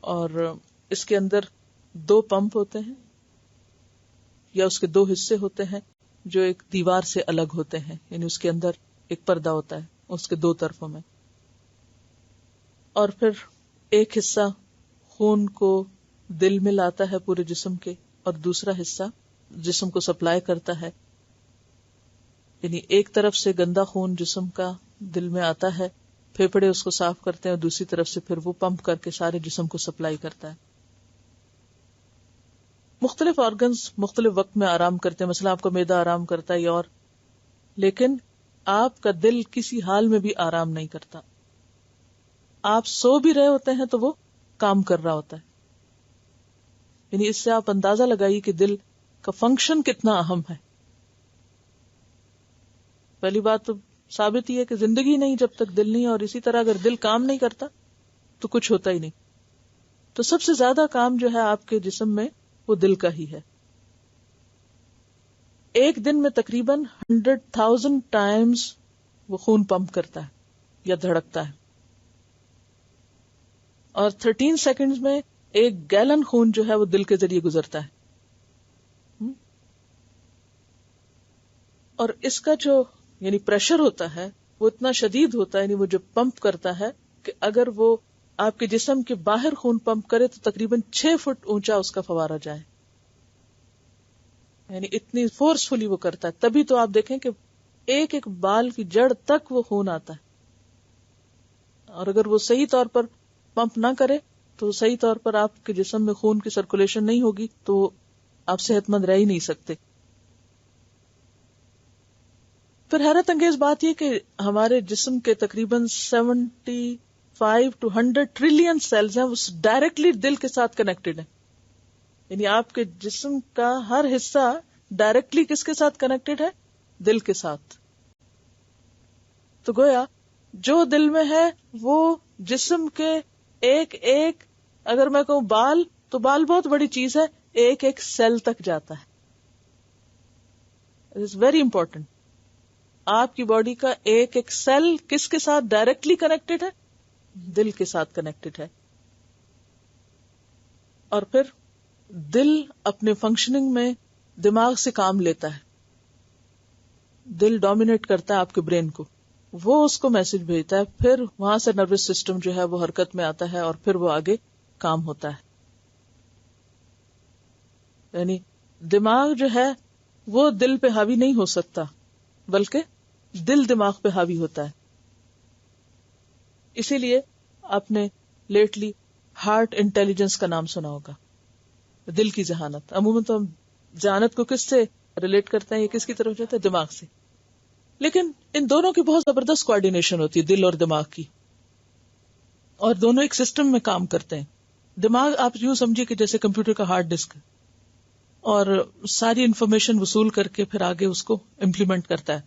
اور اس کے اندر 2 پمپ ہوتے ہیں، یا اس کے 2 حصے ہوتے ہیں جو ایک دیوار سے الگ ہوتے ہیں، یعنی اس کے اندر ایک پردہ ہوتا ہے اس کے 2 طرفوں میں، اور پھر ایک حصہ خون کو دل میں لاتا ہے پورے جسم کے، اور دوسرا حصہ جسم کو سپلائی کرتا ہے۔ یعنی ایک طرف سے گندا خون جسم کا دل میں آتا ہے، پھیپھڑے اس کو صاف کرتے ہیں، اور دوسری طرف سے پھر وہ پمپ کر کے سارے جسم کو سپلائی کرتا ہے۔ مختلف آرگنز مختلف وقت میں آرام کرتے ہیں، مثلا آپ کا معدہ آرام کرتا ہے یا اور، لیکن آپ کا دل کسی حال میں بھی آرام نہیں کرتا. آپ سو بھی رہے ہوتے ہیں تو وہ کام کر رہا ہوتا ہے. یعنی اس سے آپ اندازہ لگائیے کہ دل کا فنکشن کتنا اہم ہے. پہلی بات تو ثابت ہی ہے کہ زندگی نہیں جب تک دل نہیں، اور اسی طرح اگر دل کام نہیں کرتا تو کچھ ہوتا ہی نہیں. تو سب سے زیادہ کام جو ہے آپ کے جسم میں وہ دل کا ہی ہے. ایک دن میں تقریباً 100,000 ٹائمز وہ خون پمپ کرتا ہے یا دھڑکتا ہے، اور 13 سیکنڈز میں 1 گیلن خون جو ہے وہ دل کے ذریعے گزرتا ہے. اور اس کا جو یعنی پریشر ہوتا ہے وہ اتنا شدید ہوتا ہے، یعنی وہ جو پمپ کرتا ہے کہ اگر وہ آپ کے جسم کے باہر خون پمپ کرے تو تقریباً 6 فٹ اونچا اس کا فوارہ جائے. یعنی اتنی فورسفلی وہ کرتا ہے. تبھی تو آپ دیکھیں کہ ایک ایک بال کی جڑ تک وہ خون آتا ہے. اور اگر وہ صحیح طور پر پمپ نہ کرے تو صحیح طور پر آپ کے جسم میں خون کی سرکولیشن نہیں ہوگی تو آپ صحت مند رہ ہی نہیں سکتے. پھر حیرت انگیز بات یہ کہ ہمارے جسم کے تقریباً 75 to 100 ٹریلین سیلز ہیں، وہ ڈائریکٹلی دل کے ساتھ کنیکٹڈ ہیں. یعنی آپ کے جسم کا ہر حصہ ڈائریکٹلی کس کے ساتھ کنیکٹڈ ہے؟ دل کے ساتھ. تو گویا جو دل میں ہے وہ جسم کے ایک ایک، اگر میں کہوں بال تو بال بہت بڑی چیز ہے، ایک ایک سیل تک جاتا ہے. It is very important. آپ کی باڈی کا ایک ایک سیل کس کے ساتھ ڈائریکٹلی کنیکٹڈ ہے؟ دل کے ساتھ کنیکٹڈ ہے. اور پھر دل اپنے فنکشننگ میں دماغ سے کام لیتا ہے. دل ڈومینیٹ کرتا ہے آپ کے برین کو، وہ اس کو میسج بھیجتا ہے، پھر وہاں سے نروس سسٹم جو ہے وہ حرکت میں آتا ہے اور پھر وہ آگے کام ہوتا ہے. یعنی دماغ جو ہے وہ دل پہ حاوی نہیں ہو سکتا، بلکہ دل دماغ پہ حاوی ہوتا ہے. اسی لیے آپ نے لیٹلی ہارٹ انٹیلیجنس کا نام سنا ہوگا، دل کی ذہانت. عموماً تو ہم ذہانت کو کس سے ریلیٹ کرتے ہیں، یہ کس کی طرف جاتا ہے؟ دماغ سے. لیکن ان دونوں کی بہت زبردست کوآرڈینیشن ہوتی ہے، دل اور دماغ کی، اور دونوں ایک سسٹم میں کام کرتے ہیں. دماغ آپ یوں سمجھیے کہ جیسے کمپیوٹر کا ہارڈ ڈسک، اور ساری انفارمیشن وصول کر کے پھر آگے اس کو امپلیمنٹ کرتا ہے.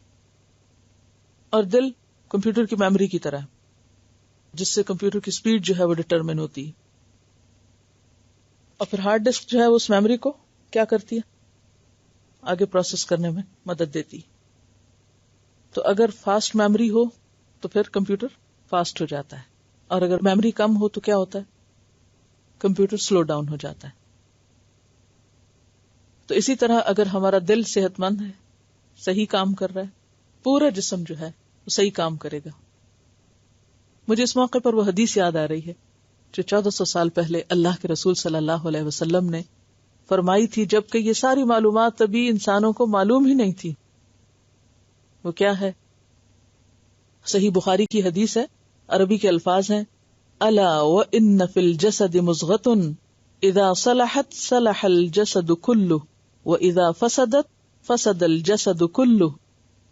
اور دل کمپیوٹر کی میموری کی طرح، جس سے کمپیوٹر کی سپیڈ جو ہے وہ ڈٹرمن ہوتی ہے. اور پھر ہارڈ ڈسک جو ہے اس میموری کو کیا کرتی ہے؟ آگے پروسیس کرنے میں مدد دیتی. تو اگر فاسٹ میموری ہو تو پھر کمپیوٹر فاسٹ ہو جاتا ہے، اور اگر میموری کم ہو تو کیا ہوتا ہے؟ کمپیوٹر سلو ڈاؤن ہو جاتا ہے. تو اسی طرح اگر ہمارا دل صحت مند ہے، صحیح کام کر رہا ہے، پورا جسم جو ہے وہ صحیح کام کرے گا. مجھے اس موقع پر وہ حدیث یاد آ رہی ہے جو 1400 سال پہلے اللہ کے رسول صلی اللہ علیہ وسلم نے فرمائی تھی، جبکہ یہ ساری معلومات ابھی انسانوں کو معلوم ہی نہیں تھی. وہ کیا ہے؟ صحیح بخاری کی حدیث ہے، عربی کے الفاظ ہیں: الا وان فی الجسد مضغۃ اذا صلحت صلح الجسد كله واذا فسدت فسد الجسد كله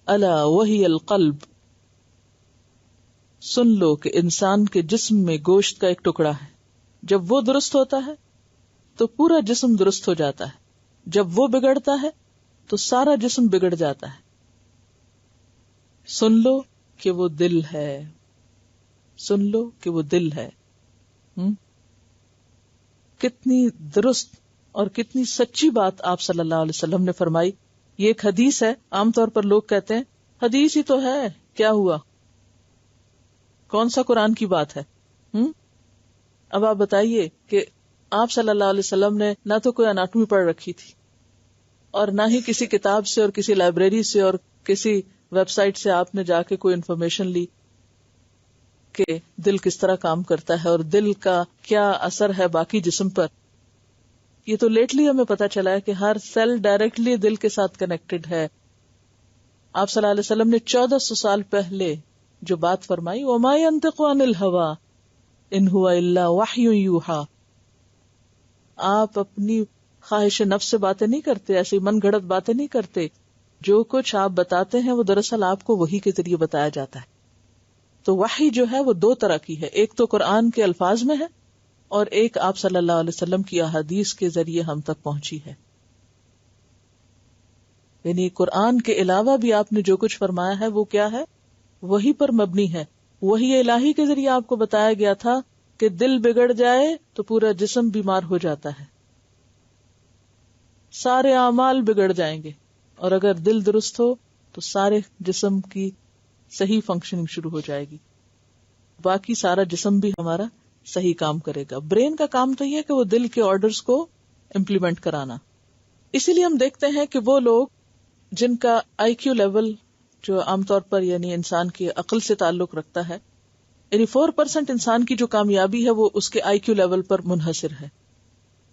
الا وهي القلب. سن لو کہ انسان کے جسم میں گوشت کا ایک ٹکڑا ہے، جب وہ درست ہوتا ہے تو پورا جسم درست ہو جاتا ہے، جب وہ بگڑتا ہے تو سارا جسم بگڑ جاتا ہے. سن لو کہ وہ دل ہے، سن لو کہ وہ دل ہے. کتنی درست اور کتنی سچی بات آپ صلی اللہ علیہ وسلم نے فرمائی. یہ ایک حدیث ہے. عام طور پر لوگ کہتے ہیں حدیث ہی تو ہے، کیا ہوا، کون سا قرآن کی بات ہے. اب آپ بتائیے کہ آپ صلی اللہ علیہ وسلم نے نہ تو کوئی اناٹمی پڑھ رکھی تھی، اور نہ ہی کسی کتاب سے اور کسی لائبریری سے اور کسی ویب سائٹ سے آپ نے جا کے کوئی انفارمیشن لی کہ دل کس طرح کام کرتا ہے اور دل کا کیا اثر ہے باقی جسم پر. یہ تو لیٹلی ہمیں پتا چلا ہے کہ ہر سیل ڈائریکٹلی دل کے ساتھ کنیکٹڈ ہے. آپ صلی اللہ علیہ وسلم نے 1400 سال پہلے جو بات فرمائی، وَمَا يَنْطِقُ عَنِ الْهَوَىٰ إِنْ هُوَ إِلَّا وَحْيٌ يُوحَىٰ، آپ اپنی خواہش نفس سے باتیں نہیں کرتے، ایسی من گھڑت باتیں نہیں کرتے. جو کچھ آپ بتاتے ہیں وہ دراصل آپ کو وحی کے ذریعے بتایا جاتا ہے. تو وحی جو ہے وہ دو طرح کی ہے، ایک تو قرآن کے الفاظ میں ہے اور ایک آپ صلی اللہ علیہ وسلم کی احادیث کے ذریعے ہم تک پہنچی ہے. یعنی قرآن کے علاوہ بھی آپ نے جو کچھ فرمایا ہے وہ کیا ہے؟ وحی پر مبنی ہے. وحی الہی کے ذریعے آپ کو بتایا گیا تھا کہ دل بگڑ جائے تو پورا جسم بیمار ہو جاتا ہے، سارے اعمال بگڑ جائیں گے، اور اگر دل درست ہو تو سارے جسم کی صحیح فنکشننگ شروع ہو جائے گی، باقی سارا جسم بھی ہمارا صحیح کام کرے گا. برین کا کام تو یہ ہے کہ وہ دل کے آرڈرز کو امپلیمنٹ کرانا. اسی لیے ہم دیکھتے ہیں کہ وہ لوگ جن کا آئی کیو لیول جو عام طور پر یعنی انسان کی عقل سے تعلق رکھتا ہے، یعنی 4% انسان کی جو کامیابی ہے وہ اس کے آئی کیو لیول پر منحصر ہے.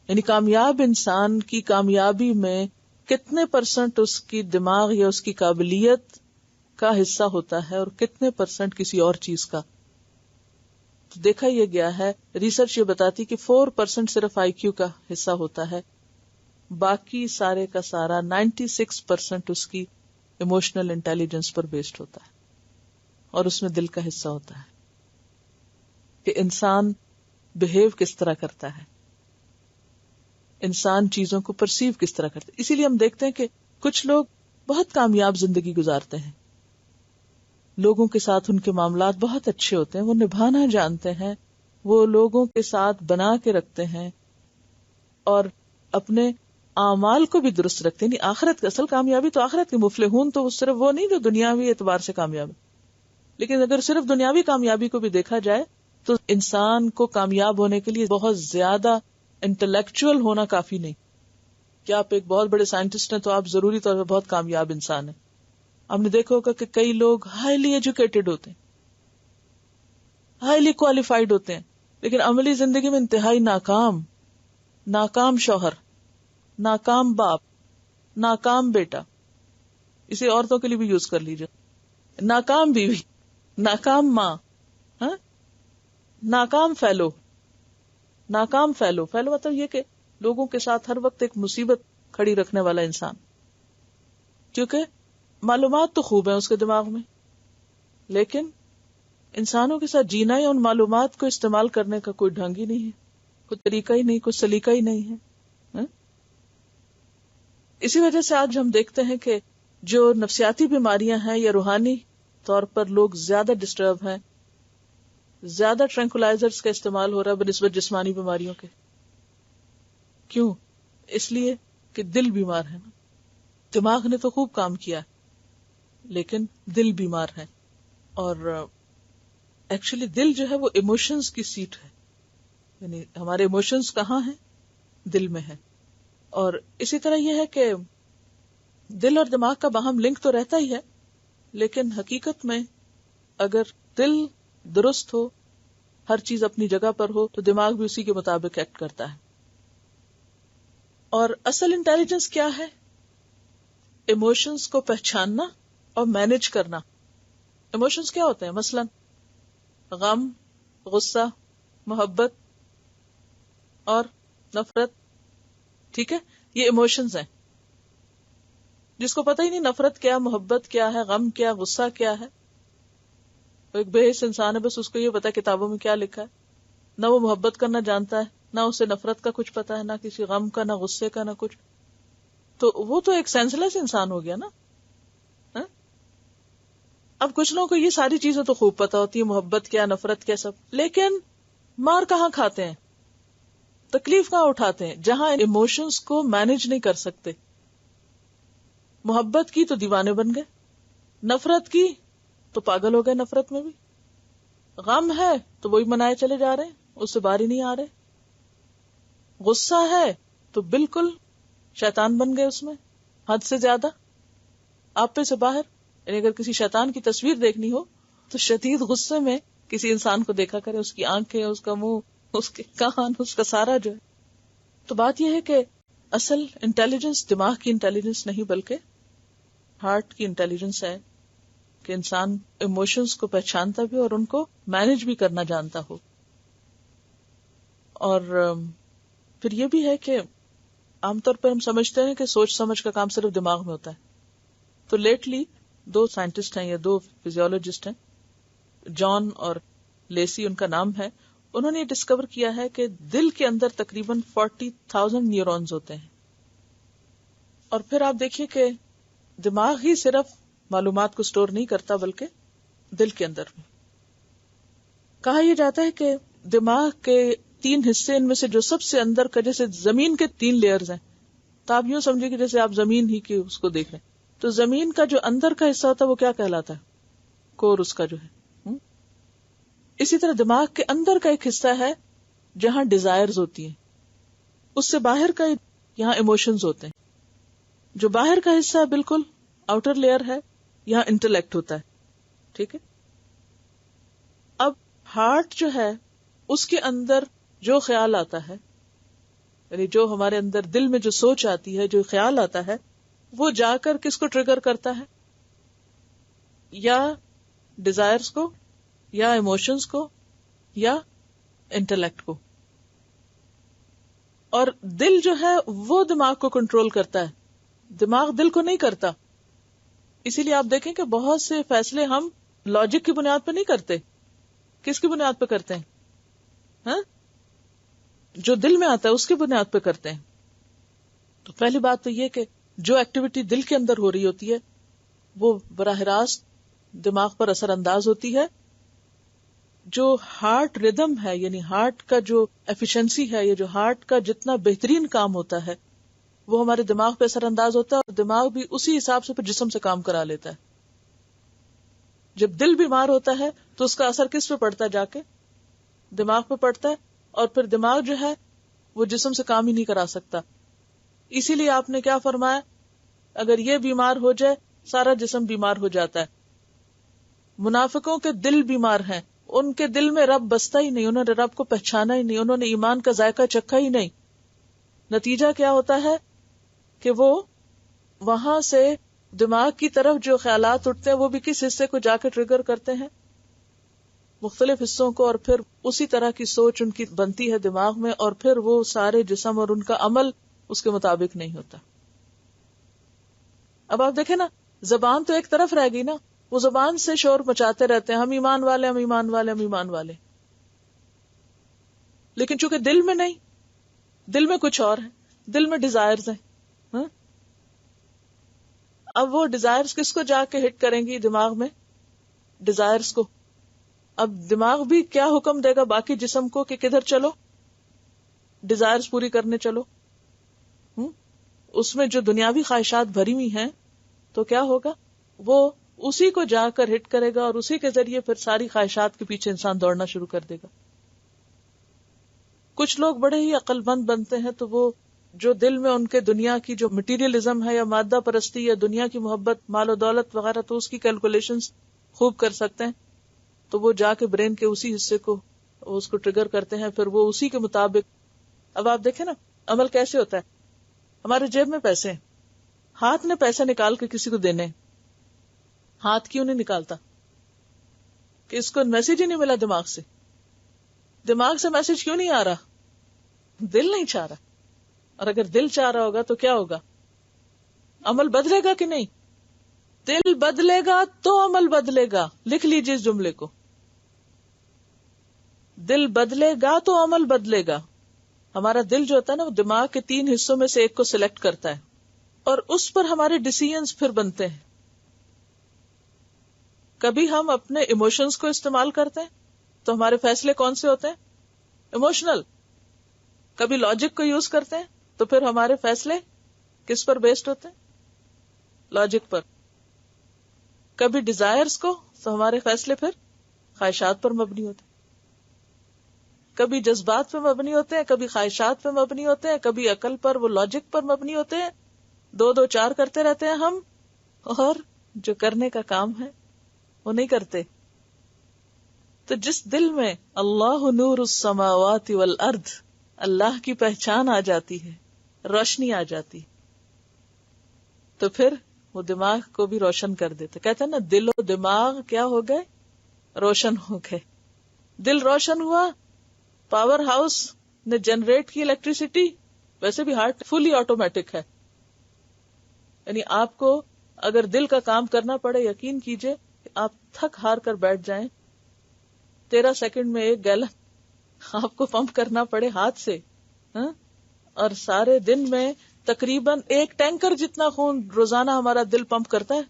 یعنی کامیاب انسان کی کامیابی میں کتنے % اس کی دماغ یا اس کی قابلیت کا حصہ ہوتا ہے اور کتنے % کسی اور چیز کا. تو دیکھا یہ گیا ہے، ریسرچ یہ بتاتی کہ 4% صرف آئی کیو کا حصہ ہوتا ہے، باقی سارے کا سارا 96% اس کی ایموشنل انٹیلیجنس پر بیسڈ ہوتا ہے، اور اس میں دل کا حصہ ہوتا ہے کہ انسان بہیو کس طرح کرتا ہے، انسان چیزوں کو پرسیو کس طرح کرتا ہے. اسی لیے ہم دیکھتے ہیں کہ کچھ لوگ بہت کامیاب زندگی گزارتے ہیں، لوگوں کے ساتھ ان کے معاملات بہت اچھے ہوتے ہیں، وہ نبھانا جانتے ہیں، وہ لوگوں کے ساتھ بنا کے رکھتے ہیں اور اپنے اعمال کو بھی درست رکھتے ہیں. آخرت اصل کامیابی تو آخرت کے مفلحون تو صرف وہ نہیں جو دنیاوی اعتبار سے کامیاب ہے، لیکن اگر صرف دنیاوی کامیابی کو بھی دیکھا جائے تو انسان کو کامیاب ہونے کے لیے بہت زیادہ انٹلیکچوئل ہونا کافی نہیں. کیا آپ ایک بہت بڑے سائنٹسٹ ہیں تو آپ ضروری طور پر بہت کامیاب انسان ہیں. آپ نے دیکھا ہوگا کہ کئی لوگ ہائیلی ایجوکیٹڈ ہوتے ہیں، ہائیلی کوالیفائڈ ہوتے ہیں، لیکن عملی زندگی میں انتہائی ناکام شوہر، ناکام باپ، ناکام بیٹا، اسے عورتوں کے لیے بھی یوز کر لیجیے، ناکام بیوی، ناکام ماں، ناکام فیلو مطلب یہ کہ لوگوں کے ساتھ ہر وقت ایک مصیبت کھڑی رکھنے والا انسان، کیونکہ معلومات تو خوب ہیں اس کے دماغ میں، لیکن انسانوں کے ساتھ جینا یا ان معلومات کو استعمال کرنے کا کوئی ڈھنگ ہی نہیں ہے، کوئی طریقہ ہی نہیں، کوئی سلیقہ ہی نہیں ہے. اسی وجہ سے آج ہم دیکھتے ہیں کہ جو نفسیاتی بیماریاں ہیں یا روحانی طور پر لوگ زیادہ ڈسٹرب ہیں، زیادہ ٹرینکولائزرز کا استعمال ہو رہا ہے بنسبت جسمانی بیماریوں کے. کیوں؟ اس لیے کہ دل بیمار ہے نا. دماغ نے تو خوب کام کیا لیکن دل بیمار ہے، اور ایکچولی دل جو ہے وہ ایموشنز کی سیٹ ہے، یعنی ہمارے ایموشنز کہاں ہیں؟ دل میں ہے. اور اسی طرح یہ ہے کہ دل اور دماغ کا باہم لنک تو رہتا ہی ہے، لیکن حقیقت میں اگر دل درست ہو، ہر چیز اپنی جگہ پر ہو، تو دماغ بھی اسی کے مطابق ایکٹ کرتا ہے. اور اصل انٹیلیجنس کیا ہے؟ ایموشنز کو پہچاننا اور مینج کرنا. ایموشنز کیا ہوتے ہیں؟ مثلا غم، غصہ، محبت اور نفرت. ٹھیک ہے، یہ ایموشنز ہیں. جس کو پتہ ہی نہیں نفرت کیا، محبت کیا ہے، غم کیا، غصہ کیا ہے، وہ ایک بے حس انسان ہے، بس اس کو یہ پتا ہے کتابوں میں کیا لکھا ہے. نہ وہ محبت کرنا جانتا ہے، نہ اسے نفرت کا کچھ پتا ہے، نہ کسی غم کا، نہ غصے کا، نہ کچھ. تو وہ تو ایک سینس لیس انسان ہو گیا نا. اب کچھ لوگوں کو یہ ساری چیزیں تو خوب پتا ہوتی ہے، محبت کیا، نفرت کیا، سب، لیکن مار کہاں کھاتے ہیں، تکلیف کہاں اٹھاتے ہیں؟ جہاں ایموشنز کو مینج نہیں کر سکتے. محبت کی تو دیوانے بن گئے، نفرت کی تو پاگل ہو گئے نفرت میں بھی، غم ہے تو وہی منائے چلے جا رہے ہیں، اس سے باہر ہی نہیں آ رہے، غصہ ہے تو بالکل شیطان بن گئے اس میں حد سے زیادہ، آپ پہ سے باہر. یعنی اگر کسی شیطان کی تصویر دیکھنی ہو تو شدید غصے میں کسی انسان کو دیکھا کرے، اس کی آنکھیں، اس کا منہ، اس کے کان، اس کا سارا جو ہے. تو بات یہ ہے کہ اصل انٹیلیجنس دماغ کی انٹیلیجنس نہیں بلکہ ہارٹ کی انٹیلیجنس ہے کہ انسان ایموشنز کو پہچانتا بھی اور ان کو مینج بھی کرنا جانتا ہو. اور پھر یہ بھی ہے کہ عام طور پر ہم سمجھتے ہیں کہ سوچ سمجھ کا کام صرف دماغ میں ہوتا ہے. تو لیٹلی 2 سائنٹسٹ ہیں یا 2 فزیولوجسٹ ہیں, جان اور لیسی ان کا نام ہے, انہوں نے یہ ڈسکور کیا ہے کہ دل کے اندر تقریباً 40,000 نیورونز ہوتے ہیں. اور پھر آپ دیکھیے کہ دماغ ہی صرف معلومات کو سٹور نہیں کرتا بلکہ دل کے اندر بھی. کہا یہ جاتا ہے کہ دماغ کے 3 حصے, ان میں سے جو سب سے اندر کا, جیسے زمین کے 3 لیئرز ہیں, تو آپ یوں سمجھے کہ جیسے آپ زمین ہی کی اس کو دیکھ رہے ہیں, تو زمین کا جو اندر کا حصہ ہوتا ہے وہ کیا کہلاتا ہے؟ کور اس کا جو ہے. اسی طرح دماغ کے اندر کا ایک حصہ ہے جہاں ڈیزائرز ہوتی ہیں, اس سے باہر کا یہاں ایموشنز ہوتے ہیں. جو باہر کا حصہ بالکل آؤٹر لیئر ہے, یہاں انٹلیکٹ ہوتا ہے. ٹھیک ہے. اب ہارٹ جو ہے اس کے اندر جو خیال آتا ہے, یعنی جو ہمارے اندر دل میں جو سوچ آتی ہے, جو خیال آتا ہے, وہ جا کر کس کو ٹریگر کرتا ہے؟ یا ڈیزائرز کو, یا ایموشنز کو, یا انٹلیکٹ کو. اور دل جو ہے وہ دماغ کو کنٹرول کرتا ہے, دماغ دل کو نہیں کرتا. اسی لیے آپ دیکھیں کہ بہت سے فیصلے ہم لاجک کی بنیاد پہ نہیں کرتے. کس کی بنیاد پہ کرتے ہیں؟ ہاں, جو دل میں آتا ہے اس کی بنیاد پہ کرتے ہیں. تو پہلی بات تو یہ کہ جو ایکٹیویٹی دل کے اندر ہو رہی ہوتی ہے وہ براہ راست دماغ پر اثر انداز ہوتی ہے. جو ہارٹ ردم ہے, یعنی ہارٹ کا جو ایفیشنسی ہے, یہ جو ہارٹ کا جتنا بہترین کام ہوتا ہے وہ ہمارے دماغ پہ اثر انداز ہوتا ہے, اور دماغ بھی اسی حساب سے پھر جسم سے کام کرا لیتا ہے. جب دل بیمار ہوتا ہے تو اس کا اثر کس پہ پڑتا ہے؟ جا کے دماغ پہ پڑتا ہے, اور پھر دماغ جو ہے وہ جسم سے کام ہی نہیں کرا سکتا. اسی لیے آپ نے کیا فرمایا, اگر یہ بیمار ہو جائے سارا جسم بیمار ہو جاتا ہے. منافقوں کے دل بیمار ہیں, ان کے دل میں رب بستا ہی نہیں, انہوں نے رب کو پہچانا ہی نہیں, انہوں نے ایمان کا ذائقہ چکھا ہی نہیں. نتیجہ کیا ہوتا ہے کہ وہ وہاں سے دماغ کی طرف جو خیالات اٹھتے ہیں وہ بھی کس حصے کو جا کے ٹریگر کرتے ہیں؟ مختلف حصوں کو, اور پھر اسی طرح کی سوچ ان کی بنتی ہے دماغ میں, اور پھر وہ سارے جسم اور ان کا عمل اس کے مطابق نہیں ہوتا. اب آپ دیکھیں نا, زبان تو ایک طرف رہ گئی نا, وہ زبان سے شور مچاتے رہتے ہیں, ہم ایمان والے, ہم ایمان والے, ہم ایمان والے, لیکن چونکہ دل میں نہیں, دل میں کچھ اور ہے, دل میں ڈیزائرز ہیں. اب وہ ڈیزائرز کس کو جا کے ہٹ کریں گی؟ دماغ میں ڈیزائرز کو. اب دماغ بھی کیا حکم دے گا باقی جسم کو کہ کدھر چلو, ڈیزائرز پوری کرنے چلو. اس میں جو دنیاوی خواہشات بھری ہوئی ہیں تو کیا ہوگا, وہ اسی کو جا کر ہٹ کرے گا, اور اسی کے ذریعے پھر ساری خواہشات کے پیچھے انسان دوڑنا شروع کر دے گا. کچھ لوگ بڑے ہی عقل مند بنتے ہیں تو وہ جو دل میں ان کے دنیا کی جو مٹیریلزم ہے یا مادہ پرستی یا دنیا کی محبت, مال و دولت وغیرہ, تو اس کی کیلکولیشنز خوب کر سکتے ہیں, تو وہ جا کے برین کے اسی حصے کو اس کو ٹریگر کرتے ہیں, پھر وہ اسی کے مطابق. اب آپ دیکھیں نا عمل کیسے ہوتا ہے. ہمارے جیب میں پیسے ہیں, ہاتھ نے پیسے نکال کے کسی کو دینے, ہاتھ کیوں نہیں نکالتا؟ کہ اس کو میسج ہی نہیں ملا دماغ سے. دماغ سے میسج کیوں نہیں آ رہا؟ دل نہیں چاہ رہا. اور اگر دل چاہ رہا ہوگا تو کیا ہوگا؟ عمل بدلے گا کہ نہیں؟ دل بدلے گا تو عمل بدلے گا. لکھ لیجیے اس جملے کو, دل بدلے گا تو عمل بدلے گا. ہمارا دل جو ہوتا ہے نا وہ دماغ کے 3 حصوں میں سے ایک کو سلیکٹ کرتا ہے, اور اس پر ہمارے ڈیسیژنز پھر بنتے ہیں. کبھی ہم اپنے ایموشنز کو استعمال کرتے ہیں تو ہمارے فیصلے کون سے ہوتے ہیں؟ ایموشنل. کبھی لاجک کو یوز کرتے ہیں تو پھر ہمارے فیصلے کس پر بیسڈ ہوتے ہیں؟ لاجک پر. کبھی ڈیزائرز کو تو ہمارے فیصلے پھر خواہشات پر مبنی ہوتے ہیں. کبھی جذبات پہ مبنی ہوتے ہیں, کبھی خواہشات پہ مبنی ہوتے ہیں, کبھی عقل پر, وہ لاجک پر مبنی ہوتے ہیں. 2 4 کرتے رہتے ہیں ہم, اور جو کرنے کا کام ہے وہ نہیں کرتے. تو جس دل میں اللہ نور السماوات والارض, اللہ کی پہچان آ جاتی ہے, روشنی آ جاتی, تو پھر وہ دماغ کو بھی روشن کر دیتے. کہتے ہیں نا دل و دماغ کیا ہو گئے؟ روشن ہو گئے. دل روشن ہوا, پاور ہاؤس نے جنریٹ کی الیکٹریسٹی, ویسے بھی ہارٹ فلی آٹومیٹک ہے، یعنی آپ کو اگر دل کا کام کرنا پڑے، یقین کیجئے کہ آپ تھک ہار کر بیٹھ جائیں، 13 سیکنڈ میں 1 گیلن آپ کو پمپ کرنا پڑے ہاتھ سے، اور سارے دن میں تقریباً 1 ٹینکر جتنا خون روزانہ ہمارا دل پمپ کرتا ہے.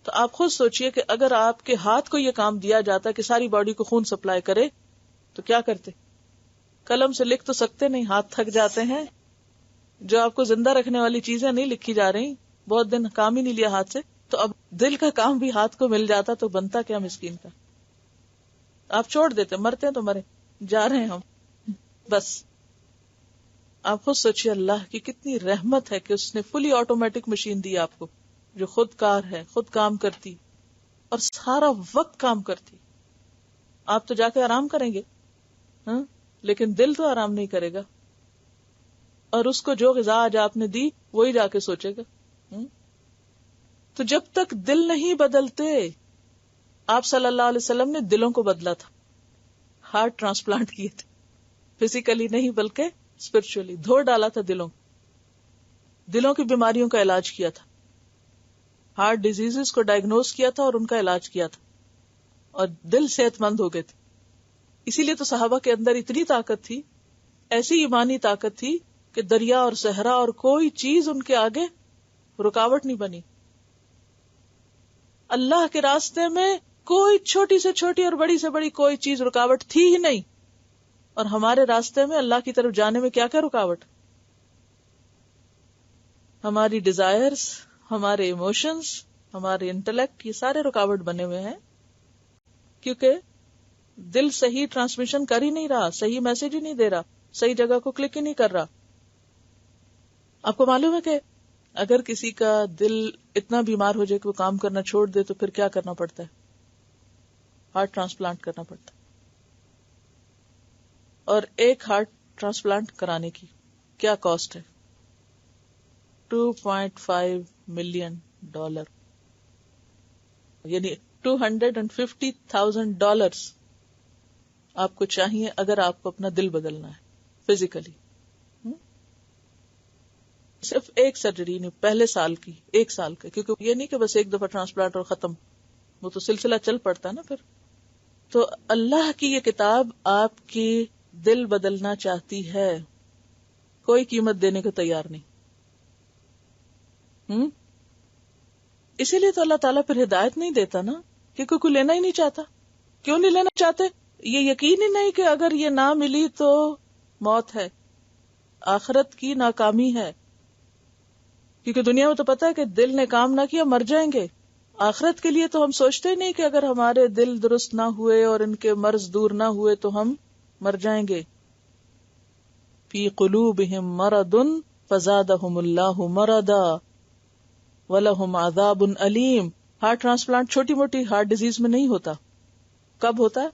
تو آپ خود سوچئے کہ اگر آپ کے ہاتھ کو یہ کام دیا جاتا کہ ساری باڈی کو خون سپلائی کرے تو کیا کرتے؟ قلم سے لکھ تو سکتے نہیں، ہاتھ تھک جاتے ہیں. جو آپ کو زندہ رکھنے والی چیزیں نہیں لکھی جا رہی، بہت دن کام ہی نہیں لیا ہاتھ سے، تو اب دل کا کام بھی ہاتھ کو مل جاتا تو بنتا کیا مسکین کا. آپ چھوڑ دیتے، مرتے ہیں تو مرے، جا رہے ہیں ہم بس. آپ خود سوچیے اللہ کی کتنی رحمت ہے کہ اس نے فلی آٹومیٹک مشین دی آپ کو، جو خود کار ہے، خود کام کرتی اور سارا وقت کام کرتی. آپ تو جا کے آرام کریں گے، لیکن دل تو آرام نہیں کرے گا، اور اس کو جو غذا آج آپ نے دی وہی جا کے سوچے گا. تو جب تک دل نہیں بدلتے، آپ صلی اللہ علیہ وسلم نے دلوں کو بدلا تھا، ہارٹ ٹرانسپلانٹ کیے تھے، فزیکلی نہیں بلکہ اسپرچولی دھو ڈالا تھا دلوں کی بیماریوں کا علاج کیا تھا، ہارٹ ڈیزیز کو ڈائگنوز کیا تھا اور ان کا علاج کیا تھا، اور دل صحت مند ہو گئے تھے. اسی لیے تو صحابہ کے اندر اتنی طاقت تھی، ایسی ایمانی طاقت تھی کہ دریا اور صحرا اور کوئی چیز ان کے آگے رکاوٹ نہیں بنی. اللہ کے راستے میں کوئی چھوٹی سے چھوٹی اور بڑی سے بڑی کوئی چیز رکاوٹ تھی ہی نہیں، اور ہمارے راستے میں اللہ کی طرف جانے میں کیا کیا رکاوٹ؟ ہماری ڈیزائرز، ہمارے ایموشنز، ہمارے انٹلیکٹ، یہ سارے رکاوٹ بنے ہوئے ہیں، کیونکہ دل صحیح ٹرانسمیشن کر ہی نہیں رہا، صحیح میسج ہی نہیں دے رہا، صحیح جگہ کو کلک ہی نہیں کر رہا. آپ کو معلوم ہے کہ اگر کسی کا دل اتنا بیمار ہو جائے کہ وہ کام کرنا چھوڑ دے تو پھر کیا کرنا پڑتا ہے؟ ہارٹ ٹرانسپلانٹ کرنا پڑتا ہے. اور ایک ہارٹ ٹرانسپلانٹ کرانے کی کیا کاسٹ ہے؟ $2.5 ملین، یعنی $250,000 آپ کو چاہیے اگر آپ کو اپنا دل بدلنا ہے فزیکلی. صرف ایک سرجری نہیں، پہلے سال کی، 1 سال کا، کیونکہ یہ نہیں کہ بس ایک دفعہ ٹرانسپلانٹ اور ختم، وہ تو سلسلہ چل پڑتا ہے نا پھر. تو اللہ کی یہ کتاب آپ کی دل بدلنا چاہتی ہے، کوئی قیمت دینے کو تیار نہیں. اسی لیے تو اللہ تعالیٰ پھر ہدایت نہیں دیتا نا، کیونکہ کوئی لینا ہی نہیں چاہتا. کیوں نہیں لینا چاہتے؟ یہ یقین ہی نہیں کہ اگر یہ نہ ملی تو موت ہے، آخرت کی ناکامی ہے. کیونکہ دنیا میں تو پتا ہے کہ دل نے کام نہ کیا مر جائیں گے. آخرت کے لیے تو ہم سوچتے ہی نہیں کہ اگر ہمارے دل درست نہ ہوئے اور ان کے مرض دور نہ ہوئے تو ہم مر جائیں گے. فی قلوبہم مرض فزادہم اللہ مرضا وَلَهُمْ عَذَابٌ أَلِيمٌ. ہارٹ ٹرانسپلانٹ چھوٹی موٹی ہارٹ ڈیزیز میں نہیں ہوتا. کب ہوتا ہے؟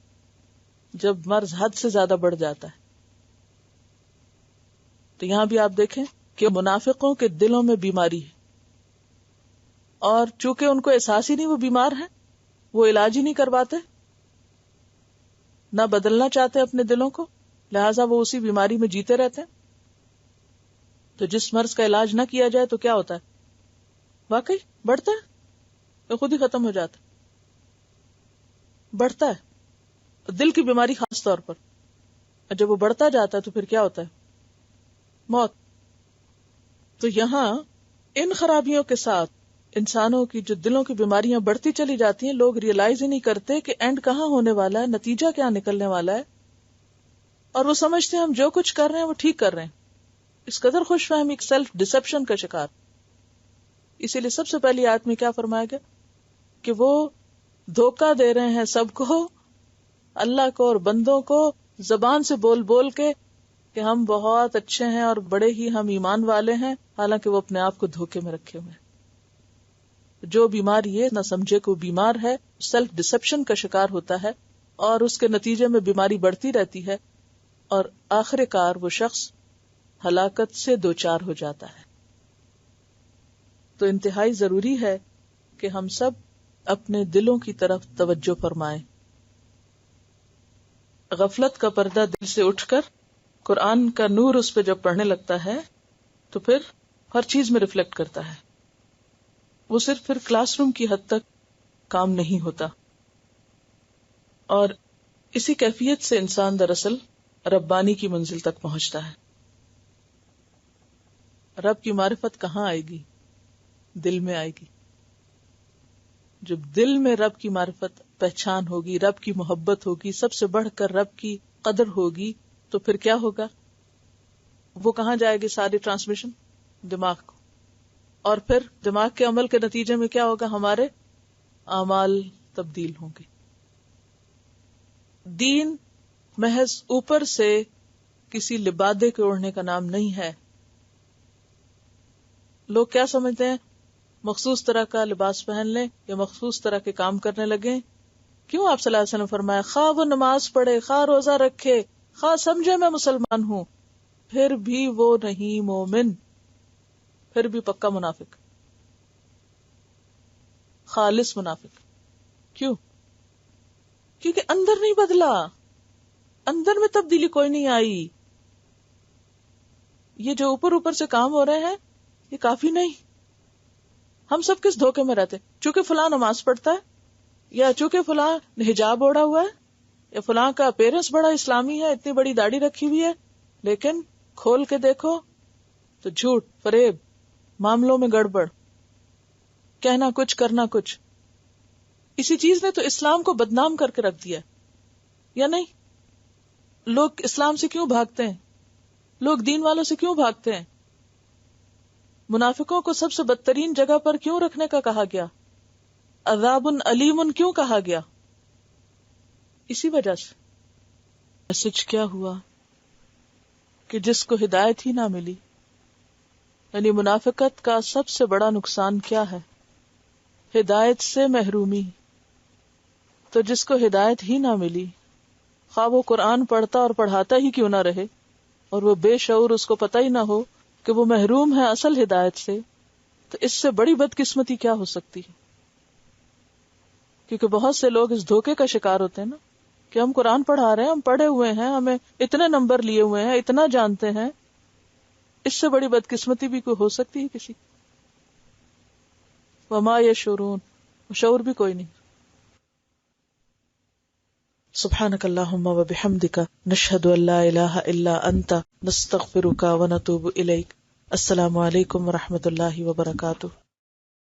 جب مرض حد سے زیادہ بڑھ جاتا ہے. تو یہاں بھی آپ دیکھیں کہ منافقوں کے دلوں میں بیماری ہے، اور چونکہ ان کو احساس ہی نہیں وہ بیمار ہیں، وہ علاج ہی نہیں کرواتے، نہ بدلنا چاہتے اپنے دلوں کو، لہٰذا وہ اسی بیماری میں جیتے رہتے ہیں. تو جس مرض کا علاج نہ کیا جائے تو کیا ہوتا ہے؟ واقعی بڑھتا ہے، تو خود ہی ختم ہو جاتا ہے. بڑھتا ہے دل کی بیماری خاص طور پر، جب وہ بڑھتا جاتا ہے تو پھر کیا ہوتا ہے؟ موت. تو یہاں ان خرابیوں کے ساتھ انسانوں کی جو دلوں کی بیماریاں بڑھتی چلی جاتی ہیں، لوگ ریئلائز ہی نہیں کرتے کہ اینڈ کہاں ہونے والا ہے، نتیجہ کیا نکلنے والا ہے، اور وہ سمجھتے ہیں ہم جو کچھ کر رہے ہیں وہ ٹھیک کر رہے ہیں. اس قدر خوش فہمی، سیلف ڈسپشن کا شکار. اسی لیے سب سے پہلی آیت میں کیا فرمایا گیا کہ وہ دھوکہ دے رہے ہیں سب کو، اللہ کو اور بندوں کو، زبان سے بول بول کے کہ ہم بہت اچھے ہیں اور بڑے ہی ہم ایمان والے ہیں، حالانکہ وہ اپنے آپ کو دھوکے میں رکھے ہوئے ہیں. جو بیمار یہ نہ سمجھے کہ وہ بیمار ہے، سیلف ڈسپشن کا شکار ہوتا ہے، اور اس کے نتیجے میں بیماری بڑھتی رہتی ہے، اور آخر کار وہ شخص ہلاکت سے دوچار ہو جاتا ہے. تو انتہائی ضروری ہے کہ ہم سب اپنے دلوں کی طرف توجہ فرمائیں. غفلت کا پردہ دل سے اٹھ کر قرآن کا نور اس پہ جب پڑھنے لگتا ہے تو پھر ہر چیز میں ریفلیکٹ کرتا ہے. وہ صرف پھر کلاس روم کی حد تک کام نہیں ہوتا. اور اسی کیفیت سے انسان دراصل ربانی کی منزل تک پہنچتا ہے. رب کی معرفت کہاں آئے گی؟ دل میں آئے گی. جب دل میں رب کی معرفت، پہچان ہوگی، رب کی محبت ہوگی، سب سے بڑھ کر رب کی قدر ہوگی، تو پھر کیا ہوگا؟ وہ کہاں جائے گی ساری ٹرانسمیشن؟ دماغ کو. اور پھر دماغ کے عمل کے نتیجے میں کیا ہوگا؟ ہمارے اعمال تبدیل ہوں گے. دین محض اوپر سے کسی لبادے کے اوڑھنے کا نام نہیں ہے. لوگ کیا سمجھتے ہیں؟ مخصوص طرح کا لباس پہن لیں یا مخصوص طرح کے کام کرنے لگیں. کیوں آپ صلی اللہ علیہ وسلم فرمایا خواہ وہ نماز پڑھے، خواہ روزہ رکھے، خواہ سمجھے میں مسلمان ہوں، پھر بھی وہ نہیں مومن، پھر بھی پکا منافق، خالص منافق. کیوں؟ کیونکہ اندر نہیں بدلا، اندر میں تبدیلی کوئی نہیں آئی. یہ جو اوپر اوپر سے کام ہو رہے ہیں یہ کافی نہیں. ہم سب کس دھوکے میں رہتے؟ چونکہ فلاں نماز پڑھتا ہے، یا چونکہ فلاں حجاب اوڑھا ہوا ہے، یا فلاں کا اپیرنس بڑا اسلامی ہے، اتنی بڑی داڑھی رکھی ہوئی ہے، لیکن کھول کے دیکھو تو جھوٹ، فریب، معاملوں میں گڑبڑ، کہنا کچھ کرنا کچھ. اسی چیز نے تو اسلام کو بدنام کر کے رکھ دیا، یا نہیں؟ لوگ اسلام سے کیوں بھاگتے ہیں؟ لوگ دین والوں سے کیوں بھاگتے ہیں؟ منافقوں کو سب سے بدترین جگہ پر کیوں رکھنے کا کہا گیا؟ عذاب علیم کیوں کہا گیا؟ اسی وجہ سے. میسج کیا ہوا کہ جس کو ہدایت ہی نہ ملی، یعنی منافقت کا سب سے بڑا نقصان کیا ہے؟ ہدایت سے محرومی. تو جس کو ہدایت ہی نہ ملی، خواہ وہ قرآن پڑھتا اور پڑھاتا ہی کیوں نہ رہے، اور وہ بے شعور، اس کو پتہ ہی نہ ہو کہ وہ محروم ہے اصل ہدایت سے، تو اس سے بڑی بدقسمتی کیا ہو سکتی ہے؟ کیونکہ بہت سے لوگ اس دھوکے کا شکار ہوتے ہیں نا، کہ ہم قرآن پڑھا رہے ہیں، ہم پڑھے ہوئے ہیں، ہمیں اتنے نمبر لیے ہوئے ہیں، اتنا جانتے ہیں. اس سے بڑی بدقسمتی بھی کوئی ہو سکتی ہے کسی؟ وما یشعرون، شعور بھی کوئی نہیں. سبحانک اللہم و بحمدک، نشہد ان لا الہ الا انت، نستغفرک و نتوب الیک. السلام علیکم و رحمۃ اللہ وبرکاتہ.